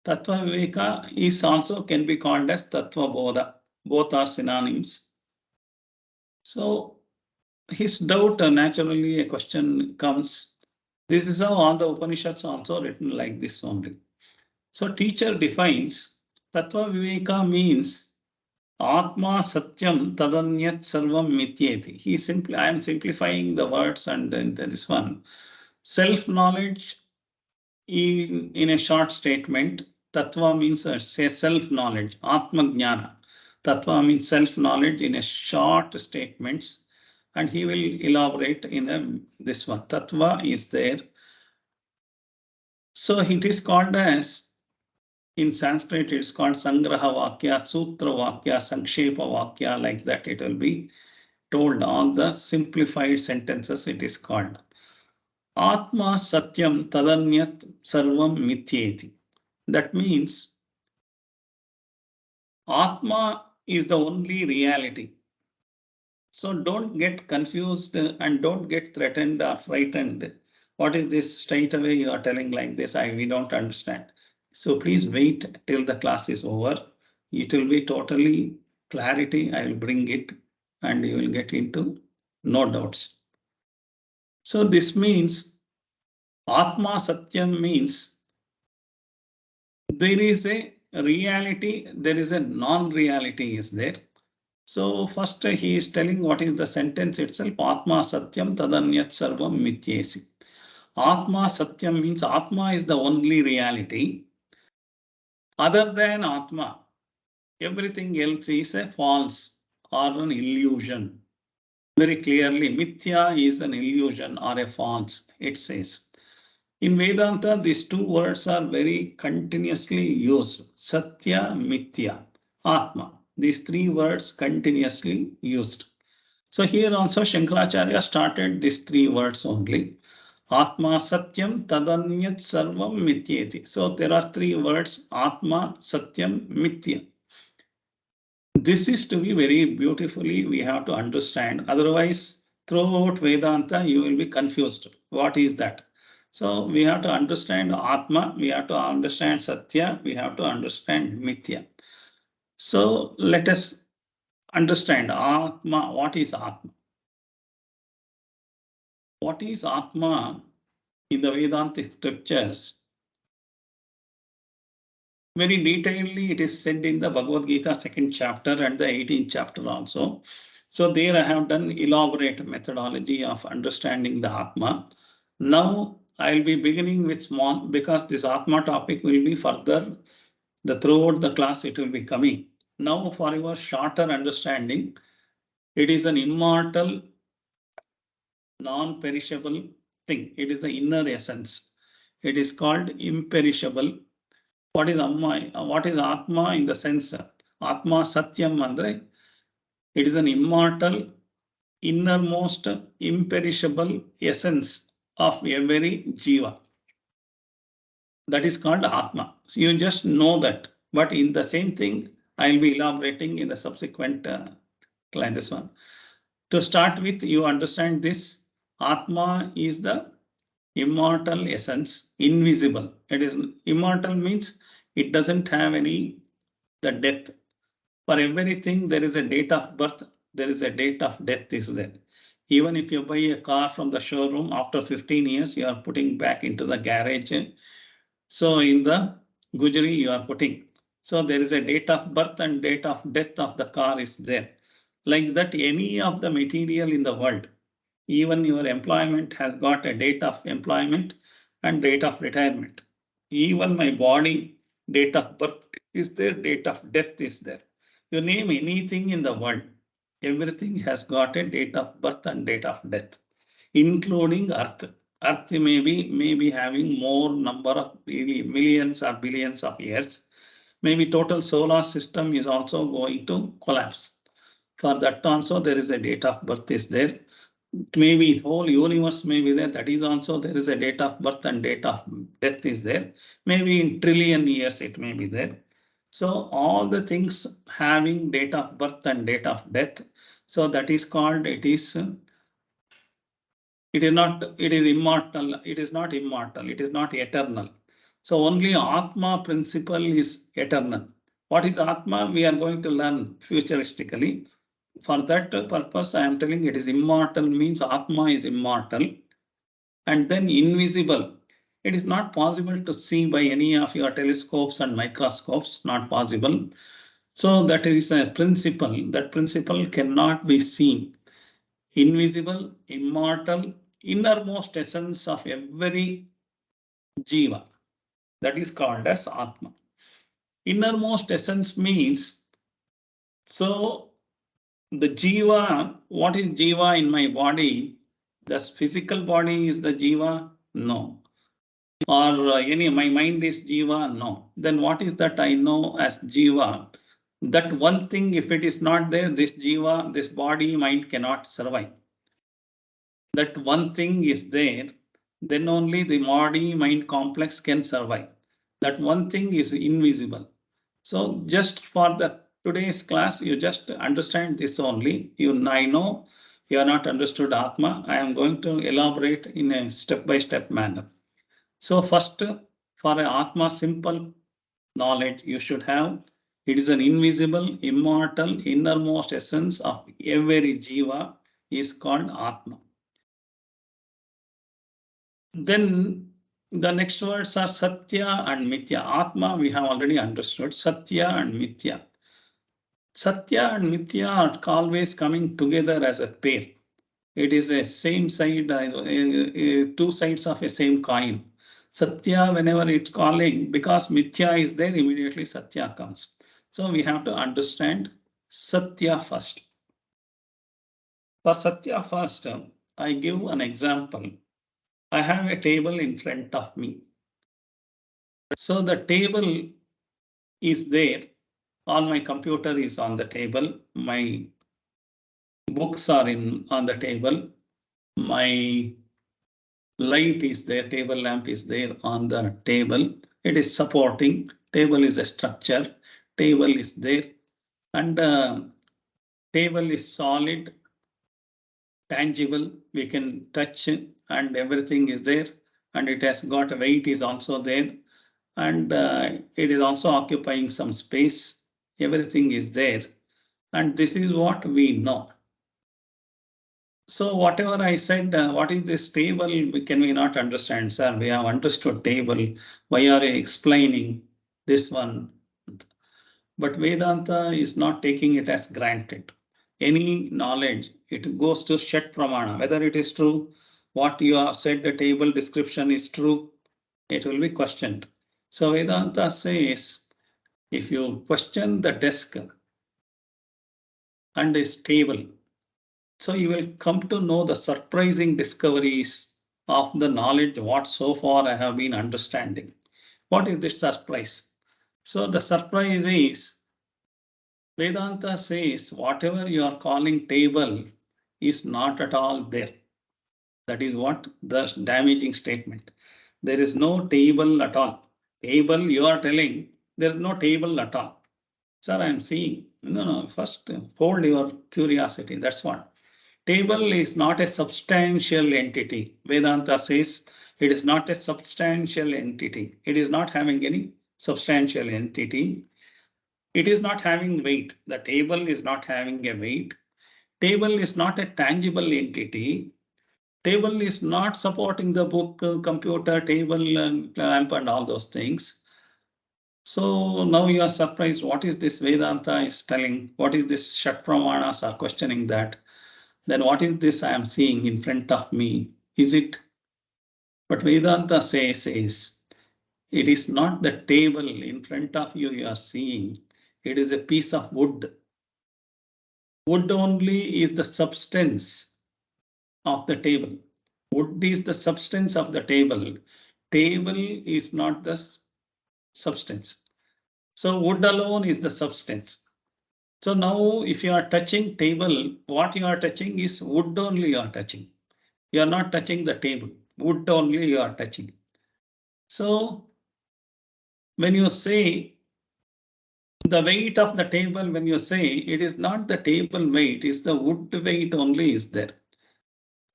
Tattva Viveka is also can be called as Tattva Bōdhaḥ. Both are synonyms. So his doubt, naturally a question comes. This is how all the Upanishads are also written like this only. So teacher defines Tattva Viveka means Ātmā Sathyaṁ tadanyat sarvaṁ mithyēti. He simply, I am simplifying the words and then this one. Self-knowledge in a short statement. Tattva means say self-knowledge, Atma Jnana. Tattva means self-knowledge in a short statements, and he will elaborate in this one. Tattva is there. So it is called as, in Sanskrit, it's called Sangraha Vakya, Sutra Vakya, Sankshepa Vakya, like that it will be told. All the simplified sentences it is called. Atma Satyam tadanyat sarvaṁ mithyēti. That means Atma is the only reality. So don't get confused and don't get threatened or frightened. What is this? Straight away you are telling like this, we don't understand. So please wait till the class is over. It will be totally clarity. I will bring it and you will get into no doubts. So this means Atma Satyam means there is a reality, there is a non-reality is there. So first he is telling what is the sentence itself. Atma Satyam tadanyat sarvaṁ mithyēti. Atma Satyam means Atma is the only reality. Other than Atma, everything else is a false or an illusion. Very clearly, mithyā is an illusion or a false, it says. In Vedanta, these two words are very continuously used. Satya, Mithya, Atma. These three words continuously used. So here also Shankaracharya started these three words only. Atma Satyam tadanyat sarvaṁ mithyēti. So there are three words, Atma, Satyam, Mithya. This is to be very beautifully, we have to understand. Otherwise, throughout Vedanta, you will be confused. What is that? So we have to understand Atma, we have to understand Satya, we have to understand Mithya. So let us understand Atma. What is Atma? What is Atma in the Vedantic scriptures? Very detailedly, it is said in the Bhagavad Gita 2nd chapter and the 18th chapter also. So there I have done elaborate methodology of understanding the Atma. Now I'll be beginning with small, because this Atma topic will be further, throughout the class it will be coming. Now for your shorter understanding, it is an immortal, non-perishable thing. It is the inner essence. It is called imperishable. What is Amma? What is Atma in the sense? Atma Satyam andre, it is an immortal, innermost, imperishable essence of every jiva. That is called Atma. So you just know that. But in the same thing, I will be elaborating in the subsequent line, this one. To start with, you understand this. Atma is the immortal essence, invisible. It is immortal means it doesn't have any the death. For everything, there is a date of birth, there is a date of death is there. Even if you buy a car from the showroom, after 15 years, you are putting back into the garage. So in the Gujari, you are putting. So there is a date of birth and date of death of the car is there. Like that, any of the material in the world, even your employment has got a date of employment and date of retirement. Even my body, date of birth is there, date of death is there. You name anything in the world, everything has got a date of birth and date of death, including Earth. Earth may be having more number of millions or billions of years. Maybe total solar system is also going to collapse. For that also there is a date of birth is there. Maybe whole universe may be there. That is also there is a date of birth and date of death is there. Maybe in trillion years it may be there. So all the things having date of birth and date of death. So that is called, it is immortal, it is not immortal, it is not eternal. So only Atma principle is eternal. What is Atma? We are going to learn futuristically. For that purpose, I am telling it is immortal means Atma is immortal and then invisible. It is not possible to see by any of your telescopes and microscopes, not possible. So that is a principle. That principle cannot be seen. Invisible, immortal, innermost essence of every jiva. That is called as Atma. Innermost essence means So the jiva, what is jiva in my body? The physical body is the jiva? No. Or my mind is jiva? No. Then what is that I know as jiva? That one thing, if it is not there, this jiva, this body, mind cannot survive. That one thing is there, then only the body mind complex can survive. That one thing is invisible. So just for the today's class, you just understand this only. I know you are not understood Atma. I am going to elaborate in a step-by-step manner. So first, for a Atma simple knowledge, you should have, it is an invisible, immortal, innermost essence of every jiva is called Atma. Then the next words are Satya and Mithya. Atma we have already understood. Satya and Mithya. Satya and Mithya are always coming together as a pair. It is a same side, two sides of a same coin. Satya, whenever it's calling, because Mithya is there, immediately Satya comes. So we have to understand Satya first. For Satya first, I give an example. I have a table in front of me. So the table is there. All my computer is on the table. My books are on the table. My light is there. Table lamp is there on the table. It is supporting. Table is a structure. Table is there. And table is solid, tangible. We can touch and everything is there. And it has got a weight is also there. And it is also occupying some space. Everything is there. And this is what we know. So whatever I said, what is this table? Can we not understand, sir? We have understood table. Why are you explaining this one? But Vedanta is not taking it as granted. Any knowledge, it goes to Shat Pramana. Whether it is true, what you have said, the table description is true, it will be questioned. So Vedanta says, if you question the desk and is table, so you will come to know the surprising discoveries of the knowledge what so far I have been understanding. What is this surprise? So the surprise is Vedanta says whatever you are calling table is not at all there. That is what the damaging statement. There is no table at all. Table you are telling there is no table at all. Sir, I am seeing. No, first hold your curiosity. That's what. Table is not a substantial entity. Vedanta says it is not a substantial entity. It is not having any substantial entity. It is not having weight. The table is not having a weight. Table is not a tangible entity. Table is not supporting the book, computer, table, and lamp, and all those things. So now you are surprised. What is this Vedanta is telling? What is this Shat Pramanas are questioning that? Then what is this I am seeing in front of me? Is it? But Vedanta says it is not the table in front of you you are seeing. It is a piece of wood. Wood only is the substance of the table. Wood is the substance of the table. Table is not the substance. So wood alone is the substance. So now if you are touching table, what you are touching is wood only you are touching. You are not touching the table. Wood only you are touching. So when you say the weight of the table, when you say it is not the table weight, is the wood weight only is there.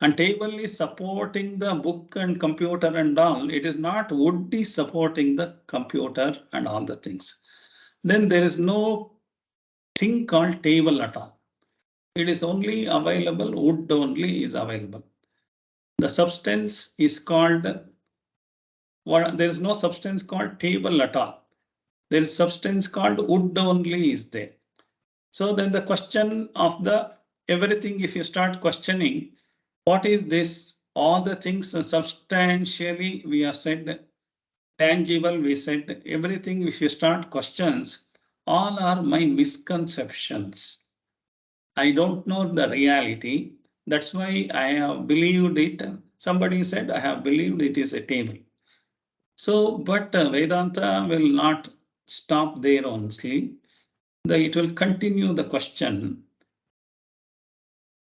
And table is supporting the book and computer and all. It is not wood is supporting the computer and all the things. Then there is no thing called table at all. It is only available, wood only is available. The substance is called, there is no substance called table at all. There is substance called wood only is there. So then the question of the everything, if you start questioning, what is this? All the things substantially we have said, tangible we said, everything if you start questions, all are my misconceptions. I don't know the reality. That's why I have believed it. Somebody said, I have believed it is a table. So, but Vedanta will not stop there only. It will continue the question.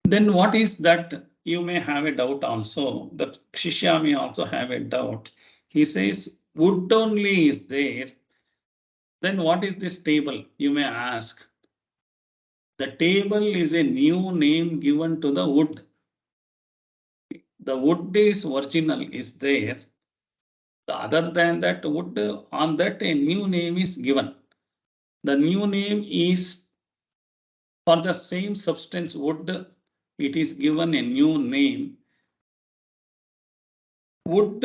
Then what is that? You may have a doubt also. That Shishya may also have a doubt. He says, wood only is there. Then what is this table? You may ask. The table is a new name given to the wood. The wood is original, is there. Other than that wood, on that a new name is given. The new name is for the same substance wood. It is given a new name. Wood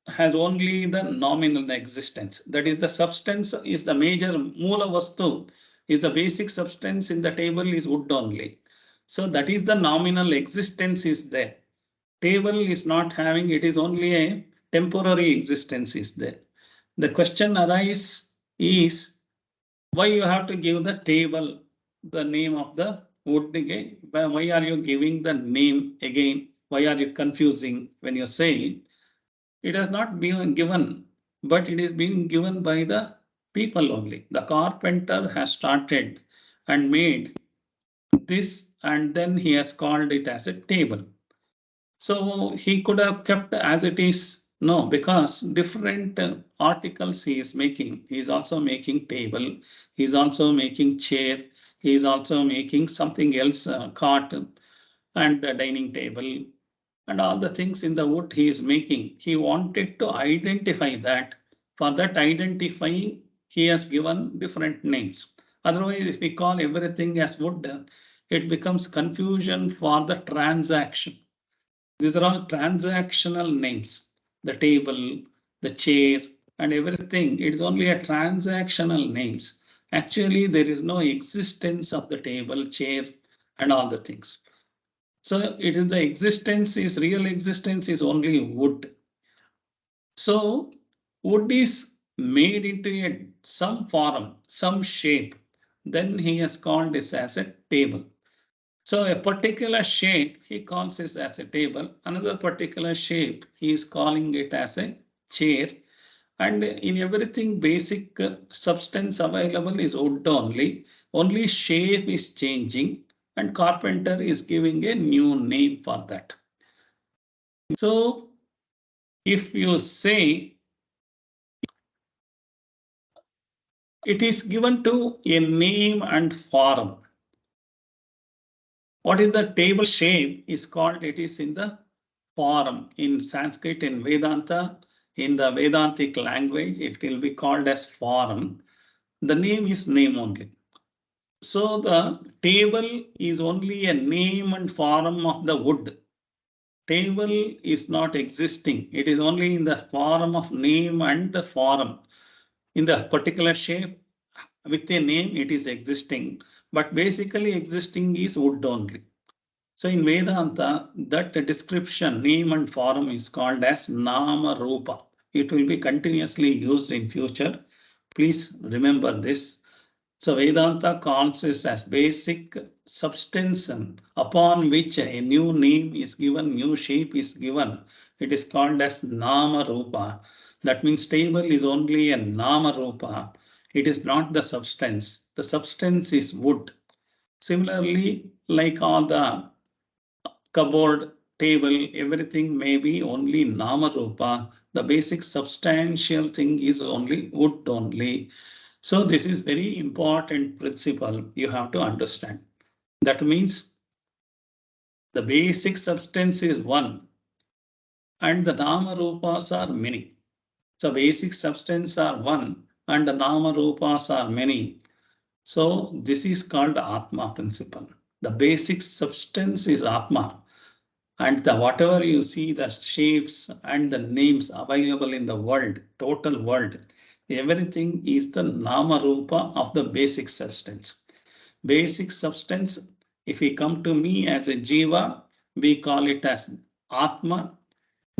has only the nominal existence. That is, the substance is the major mula vastu, is the basic substance in the table is wood only. So that is the nominal existence is there. Table is not having, it is only a temporary existence is there. The question arises is why you have to give the table the name of the wood again? Why are you giving the name again? Why are you confusing when you say it has not been given, but it is being given by the people only. The carpenter has started and made this, and then he has called it as a table. So he could have kept as it is. No, because different articles he is making. He is also making table. He is also making chair. He is also making something else, cart and dining table and all the things in the wood he is making. He wanted to identify that. For that identifying, he has given different names. Otherwise, if we call everything as wood, it becomes confusion for the transaction. These are all transactional names. The table, the chair, and everything. It is only a transactional names. Actually, there is no existence of the table, chair, and all the things. So it is the existence is real existence is only wood. So wood is made into some form, some shape. Then he has called this as a table. So a particular shape, he calls this as a table. Another particular shape, he is calling it as a chair. And in everything, basic substance available is wood only. Only shape is changing, and carpenter is giving a new name for that. So if you say it is given to a name and form, what is the table shape is called, it is in the form. In Sanskrit, in Vedanta, in the Vedantic language, it will be called as form. The name is name only. So the table is only a name and form of the wood. Table is not existing. It is only in the form of name and the form. In the particular shape, with a name, it is existing. But basically existing is wood only. So in Vedanta, that description, name and form is called as Nama Rupa. It will be continuously used in future. Please remember this. So Vedanta calls this as basic substance upon which a new name is given, new shape is given. It is called as Nama Rupa. That means table is only a Nama Rupa. It is not the substance. The substance is wood. Similarly, like all the cupboard, table, everything may be only Nama Rupa. The basic substantial thing is only wood only. So this is very important principle you have to understand. That means the basic substance is one and the Nama Rupas are many. So basic substance are one and the Nama Rupas are many. So this is called Atma principle. The basic substance is Atma. And the whatever you see, the shapes and the names available in the world, total world, everything is the Nama Rupa of the basic substance. Basic substance, if we come to me as a Jiva, we call it as Atma,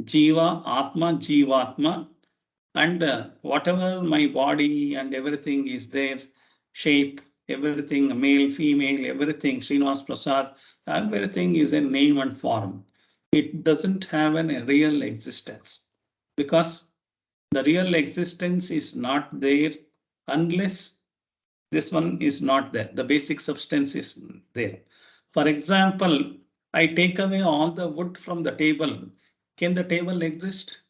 Jiva, Atma, Jivatma. And whatever my body and everything is there, shape, everything, male, female, everything, Srinivas Prasad, everything is a name and form. It doesn't have a real existence, because the real existence is not there unless this one is not there. The basic substance is there. For example, I take away all the wood from the table. Can the table exist?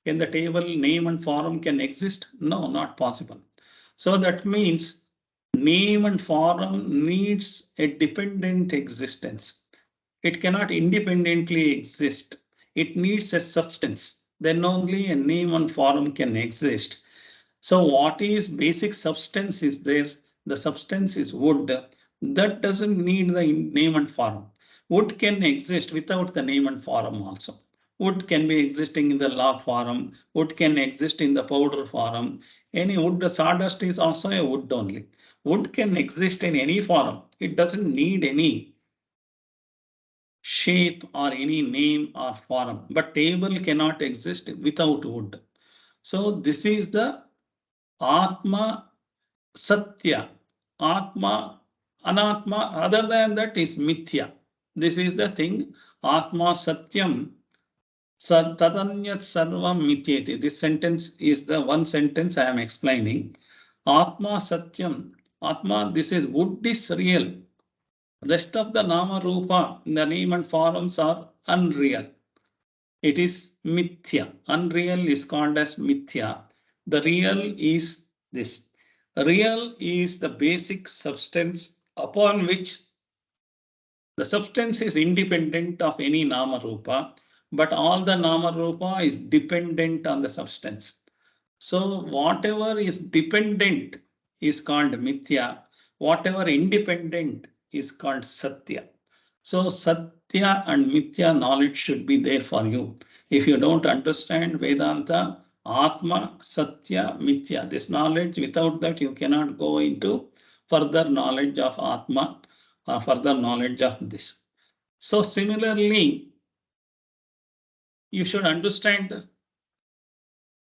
Can the table name and form can exist? No, not possible. So that means name and form needs a dependent existence. It cannot independently exist. It needs a substance. Then only a name and form can exist. So what is basic substance is there. The substance is wood. That doesn't need the name and form. Wood can exist without the name and form also. Wood can be existing in the log form. Wood can exist in the powder form. Any wood, the sawdust is also a wood only. Wood can exist in any form. It doesn't need any shape or any name or form. But table cannot exist without wood. So this is the Atma Satya. Atma, Anatma, other than that is Mithya. This is the thing. Atma Satyam, tadanyat sarvaṁ mithyēti. This sentence is the one sentence I am explaining. Atma Satyam. Atma, this is wood is real. Rest of the Nama Rupa, the name and forms are unreal. It is Mithya. Unreal is called as Mithya. The real is this. Real is the basic substance upon which the substance is independent of any Nama Rupa, but all the Nama Rupa is dependent on the substance. So whatever is dependent is called Mithya. Whatever independent is called Satya. So Satya and Mithya knowledge should be there for you. If you don't understand Vedanta, Atma, Satya, Mithya, this knowledge, without that you cannot go into further knowledge of Atma or further knowledge of this. So similarly, you should understand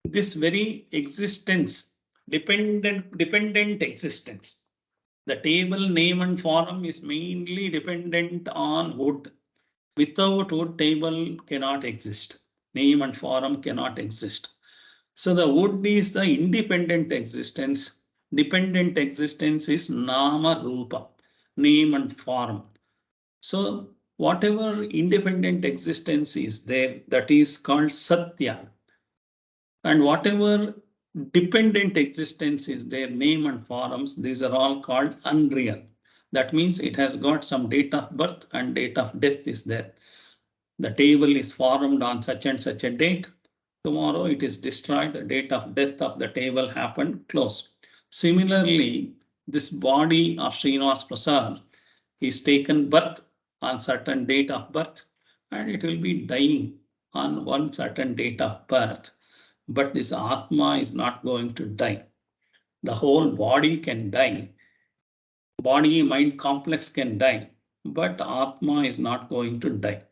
this very existence, dependent existence. The table name and form is mainly dependent on wood. Without wood, table cannot exist. Name and form cannot exist. So the wood is the independent existence. Dependent existence is Nama Rupa, name and form. So whatever independent existence is there, that is called Satya. And whatever dependent existence is there, name and forms, these are all called unreal. That means it has got some date of birth and date of death is there. The table is formed on such and such a date. Tomorrow it is destroyed. The date of death of the table happened, closed. Similarly, this body of Srinivas Prasad is taken birth on certain date of birth, and it will be dying on one certain date of birth. But this Atma is not going to die. The whole body can die. Body mind complex can die, but Atma is not going to die.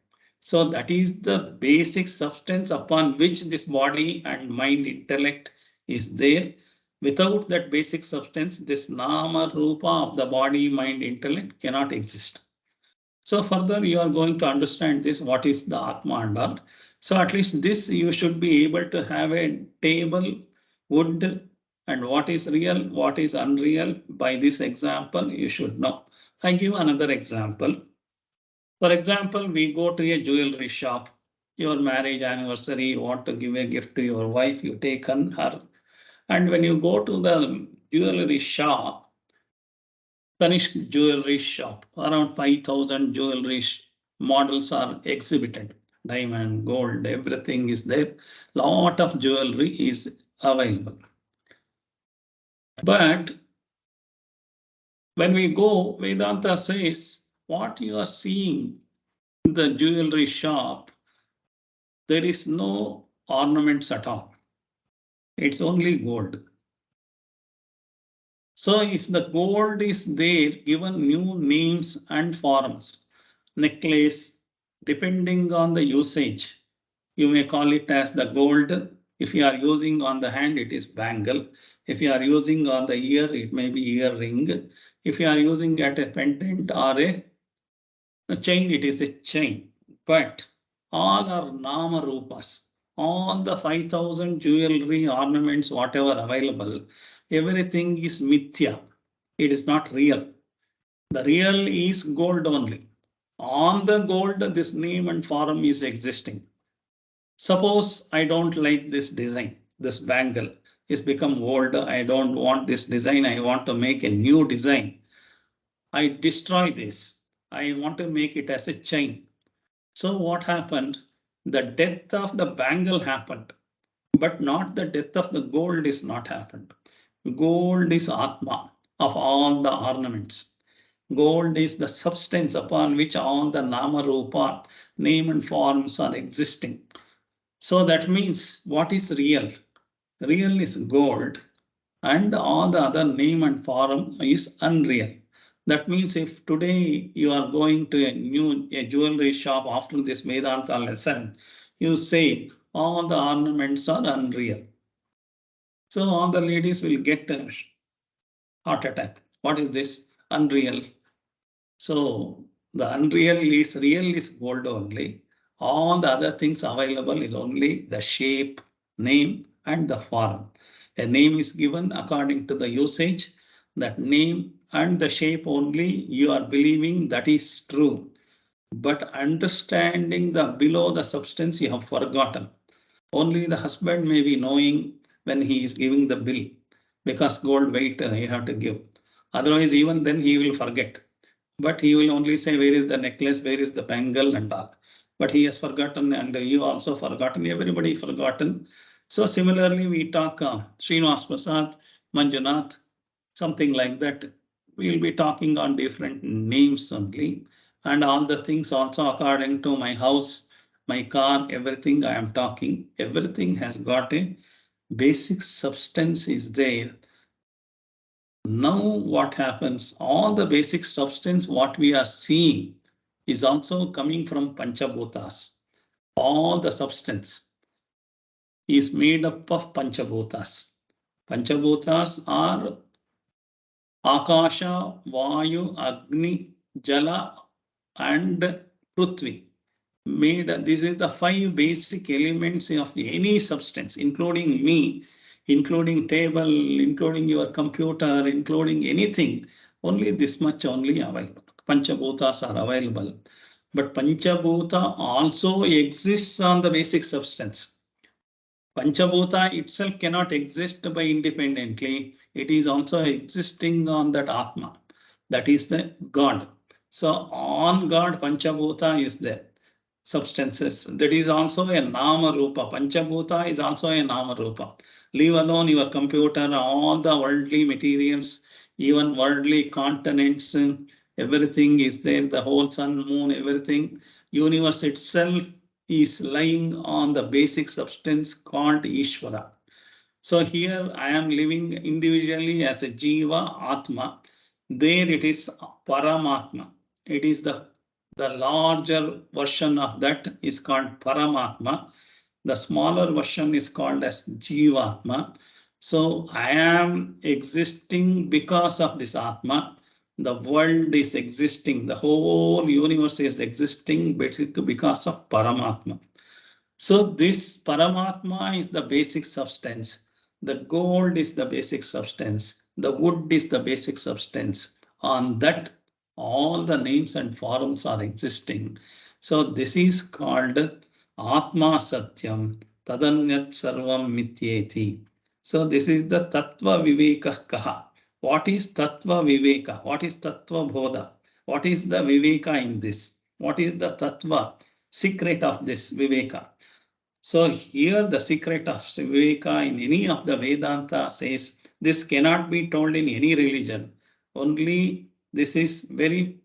So that is the basic substance upon which this body and mind intellect is there. Without that basic substance, this Nama Rupa of the body, mind, intellect cannot exist. So further you are going to understand this, what is the Atma and all. So at least this you should be able to have a table, wood, and what is real, what is unreal. By this example, you should know. I give another example. For example, we go to a jewelry shop, your marriage anniversary, you want to give a gift to your wife, you take on her. And when you go to the jewelry shop, Tanishq jewelry shop, around 5,000 jewelry models are exhibited. Diamond, gold, everything is there. Lot of jewelry is available. But when we go, Vedanta says, what you are seeing in the jewelry shop, there is no ornaments at all. It's only gold. So if the gold is there, given new names and forms, necklace, depending on the usage, you may call it as the gold If you are using on the hand, it is bangle. If you are using on the ear, it may be earring. If you are using at a pendant or a chain, it is a chain. But all are nama rupas. All the 5,000 jewelry ornaments, whatever available, everything is mithya. It is not real. The real is gold only. On the gold, this name and form is existing. Suppose I don't like this design, this bangle is become old. I don't want this design. I want to make a new design. I destroy this. I want to make it as a chain. So what happened? The death of the bangle happened, but not the death of the gold is not happened. Gold is Atma of all the ornaments. Gold is the substance upon which all the nama rupa, name and forms are existing. So that means what is real? Real is gold and all the other name and form is unreal. That means if today you are going to a jewelry shop after this Vedanta lesson, you say all the ornaments are unreal. So all the ladies will get a heart attack. What is this? Unreal. So the unreal is real is gold only. All the other things available is only the shape, name, and the form. A name is given according to the usage. That name and the shape only you are believing that is true. But understanding the below the substance you have forgotten. Only the husband may be knowing when he is giving the bill because gold weight you have to give. Otherwise, even then he will forget. But he will only say where is the necklace, where is the bangle and all. But he has forgotten and you also forgotten, everybody forgotten. So similarly, we talk Srinivasa Prasad, Manjunath, something like that. We will be talking on different names only. And all the things also according to my house, my car, everything I am talking, everything has got a basic substance is there. Now what happens? All the basic substance what we are seeing is also coming from Panchabhutas. All the substance is made up of Panchabhutas. Panchabhutas are Akasha, Vayu, Agni, Jala and Prithvi. This is the 5 basic elements of any substance, including me, including table, including your computer, including anything. Only this much only available. Panchabhutas are available. But Panchabhuta also exists on the basic substance. Panchabhuta itself cannot exist by independently. It is also existing on that Atma. That is the God. So on God, Panchabhuta is there. Substances. That is also a nama rupa. Panchabhuta is also a nama rupa. Leave alone your computer, all the worldly materials, even worldly continents, everything is there. The whole sun, moon, everything. Universe itself is lying on the basic substance called Ishvara. So here I am living individually as a Jiva Atma. There it is Paramatma. It is the larger version of that is called Paramatma. The smaller version is called as Jivatma. So I am existing because of this Atma. The world is existing. The whole universe is existing because of Paramatma. So this Paramatma is the basic substance. The gold is the basic substance. The wood is the basic substance. On that, all the names and forms are existing. So this is called Atma Sathyaṁ, tadanyat sarvaṁ mithyēti. So this is the Tattvavivēkaḥ Kaha. What is Tattva Viveka? What is Tattva Bōdhaḥ? What is the Viveka in this? What is the Tattva? Secret of this Viveka. So here the secret of Viveka in any of the Vedanta says this cannot be told in any religion. Only this is very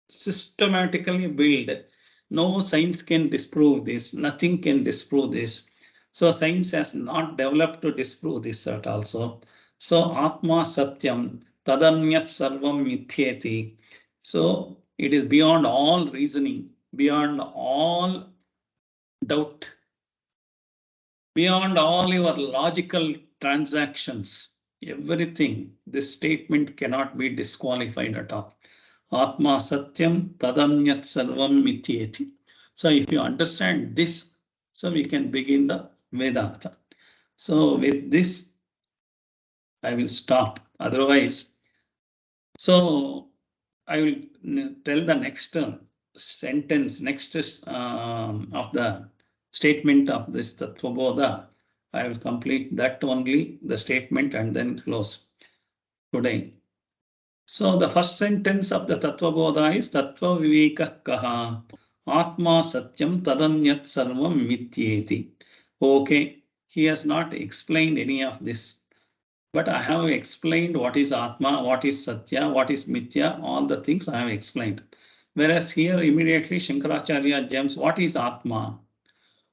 systematically built. No science can disprove this. Nothing can disprove this. So science has not developed to disprove this at also. So Atma Sathyaṁ, tadanyat sarvaṁ mithyēti. So it is beyond all reasoning, beyond all doubt. Beyond all your logical transactions, everything, this statement cannot be disqualified at all. Atma Sathyaṁ, tadanyat sarvaṁ mithyēti. So if you understand this, so we can begin the Vedanta. So with this, I will stop. Otherwise, so I will tell the next sentence, next of the statement of this Tattva Bōdhaḥ. I will complete that only, the statement, and then close today. So the first sentence of the Tattva Bōdhaḥ is Tattvavivēkaḥ Kaha, Ātmā Sathyaṁ tadanyat sarvaṁ mithyēti. Okay, he has not explained any of this, but I have explained what is Atma, what is Satya, what is Mithya, all the things I have explained. Whereas here immediately Shankaracharya jumps, what is Atma?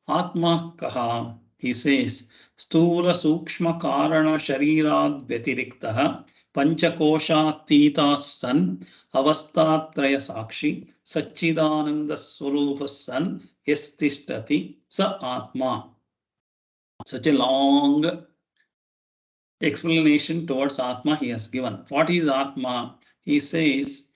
Atma Kaha, he says, Stula Sukshma Karana Sharirad Vyatiriktah Panchakoshatita San Avastatraya Sakshi Satchidananda Swarupa San Yastishtati Sa Atma. Such a long explanation towards Atma he has given. What is Atma? He says,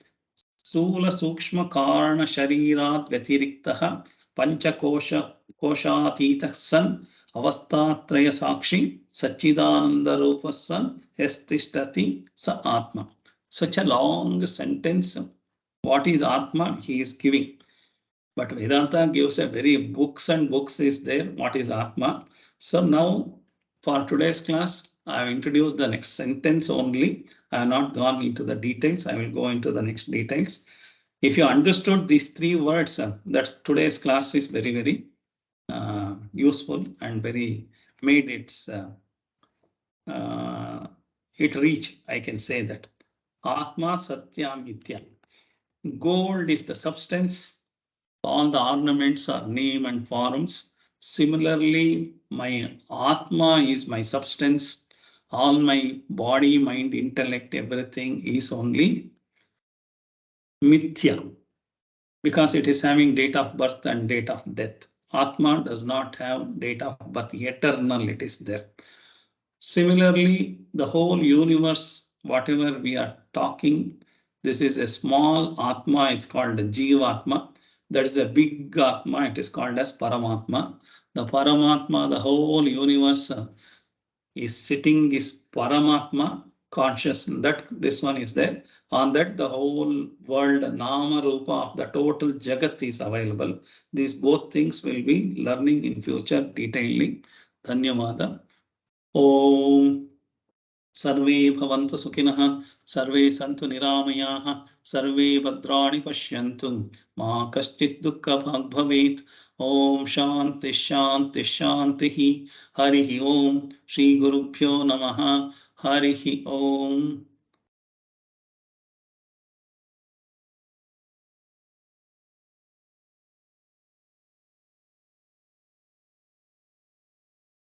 Stula Sukshma Karana Sharirat Vyatiriktah Panchakoshatita San Avastatraya Sakshi Satchidananda Rupa San Yastishtati Sa Atma. Such a long sentence. What is Atma? He is giving. But Vedanta gives a very books and books is there. What is Atma? So now for today's class, I have introduced the next sentence only. I have not gone into the details. I will go into the next details. If you understood these three words, that today's class is very, very useful and very made it reach, I can say that. Atma Sathya Mithya. Gold is the substance. All the ornaments are name and forms. Similarly, my Atma is my substance. All my body, mind, intellect, everything is only Mithya, because it is having date of birth and date of death. Atma does not have date of birth, eternal it is there. Similarly, the whole universe, whatever we are talking, this is a small Atma, is called Jivatma. That is a big Atma, it is called as Paramatma. The Paramatma, the whole universe is sitting, is Paramatma, conscious, that this one is there. On that, the whole world, Nama Rupa of the total Jagat is available. These both things will be learning in future detailedly. Dhanyavada. Om. Sarve bhavantu sukhinah, sarve santu niramayaः, sarve bhadraणि पश्यन्तु, मा कश्चित् दुःखभाग् भवेत्. Om Shanti Shanti Shanti. Harihi Om. Shri Gurubhyo Namaha. Harihi Om.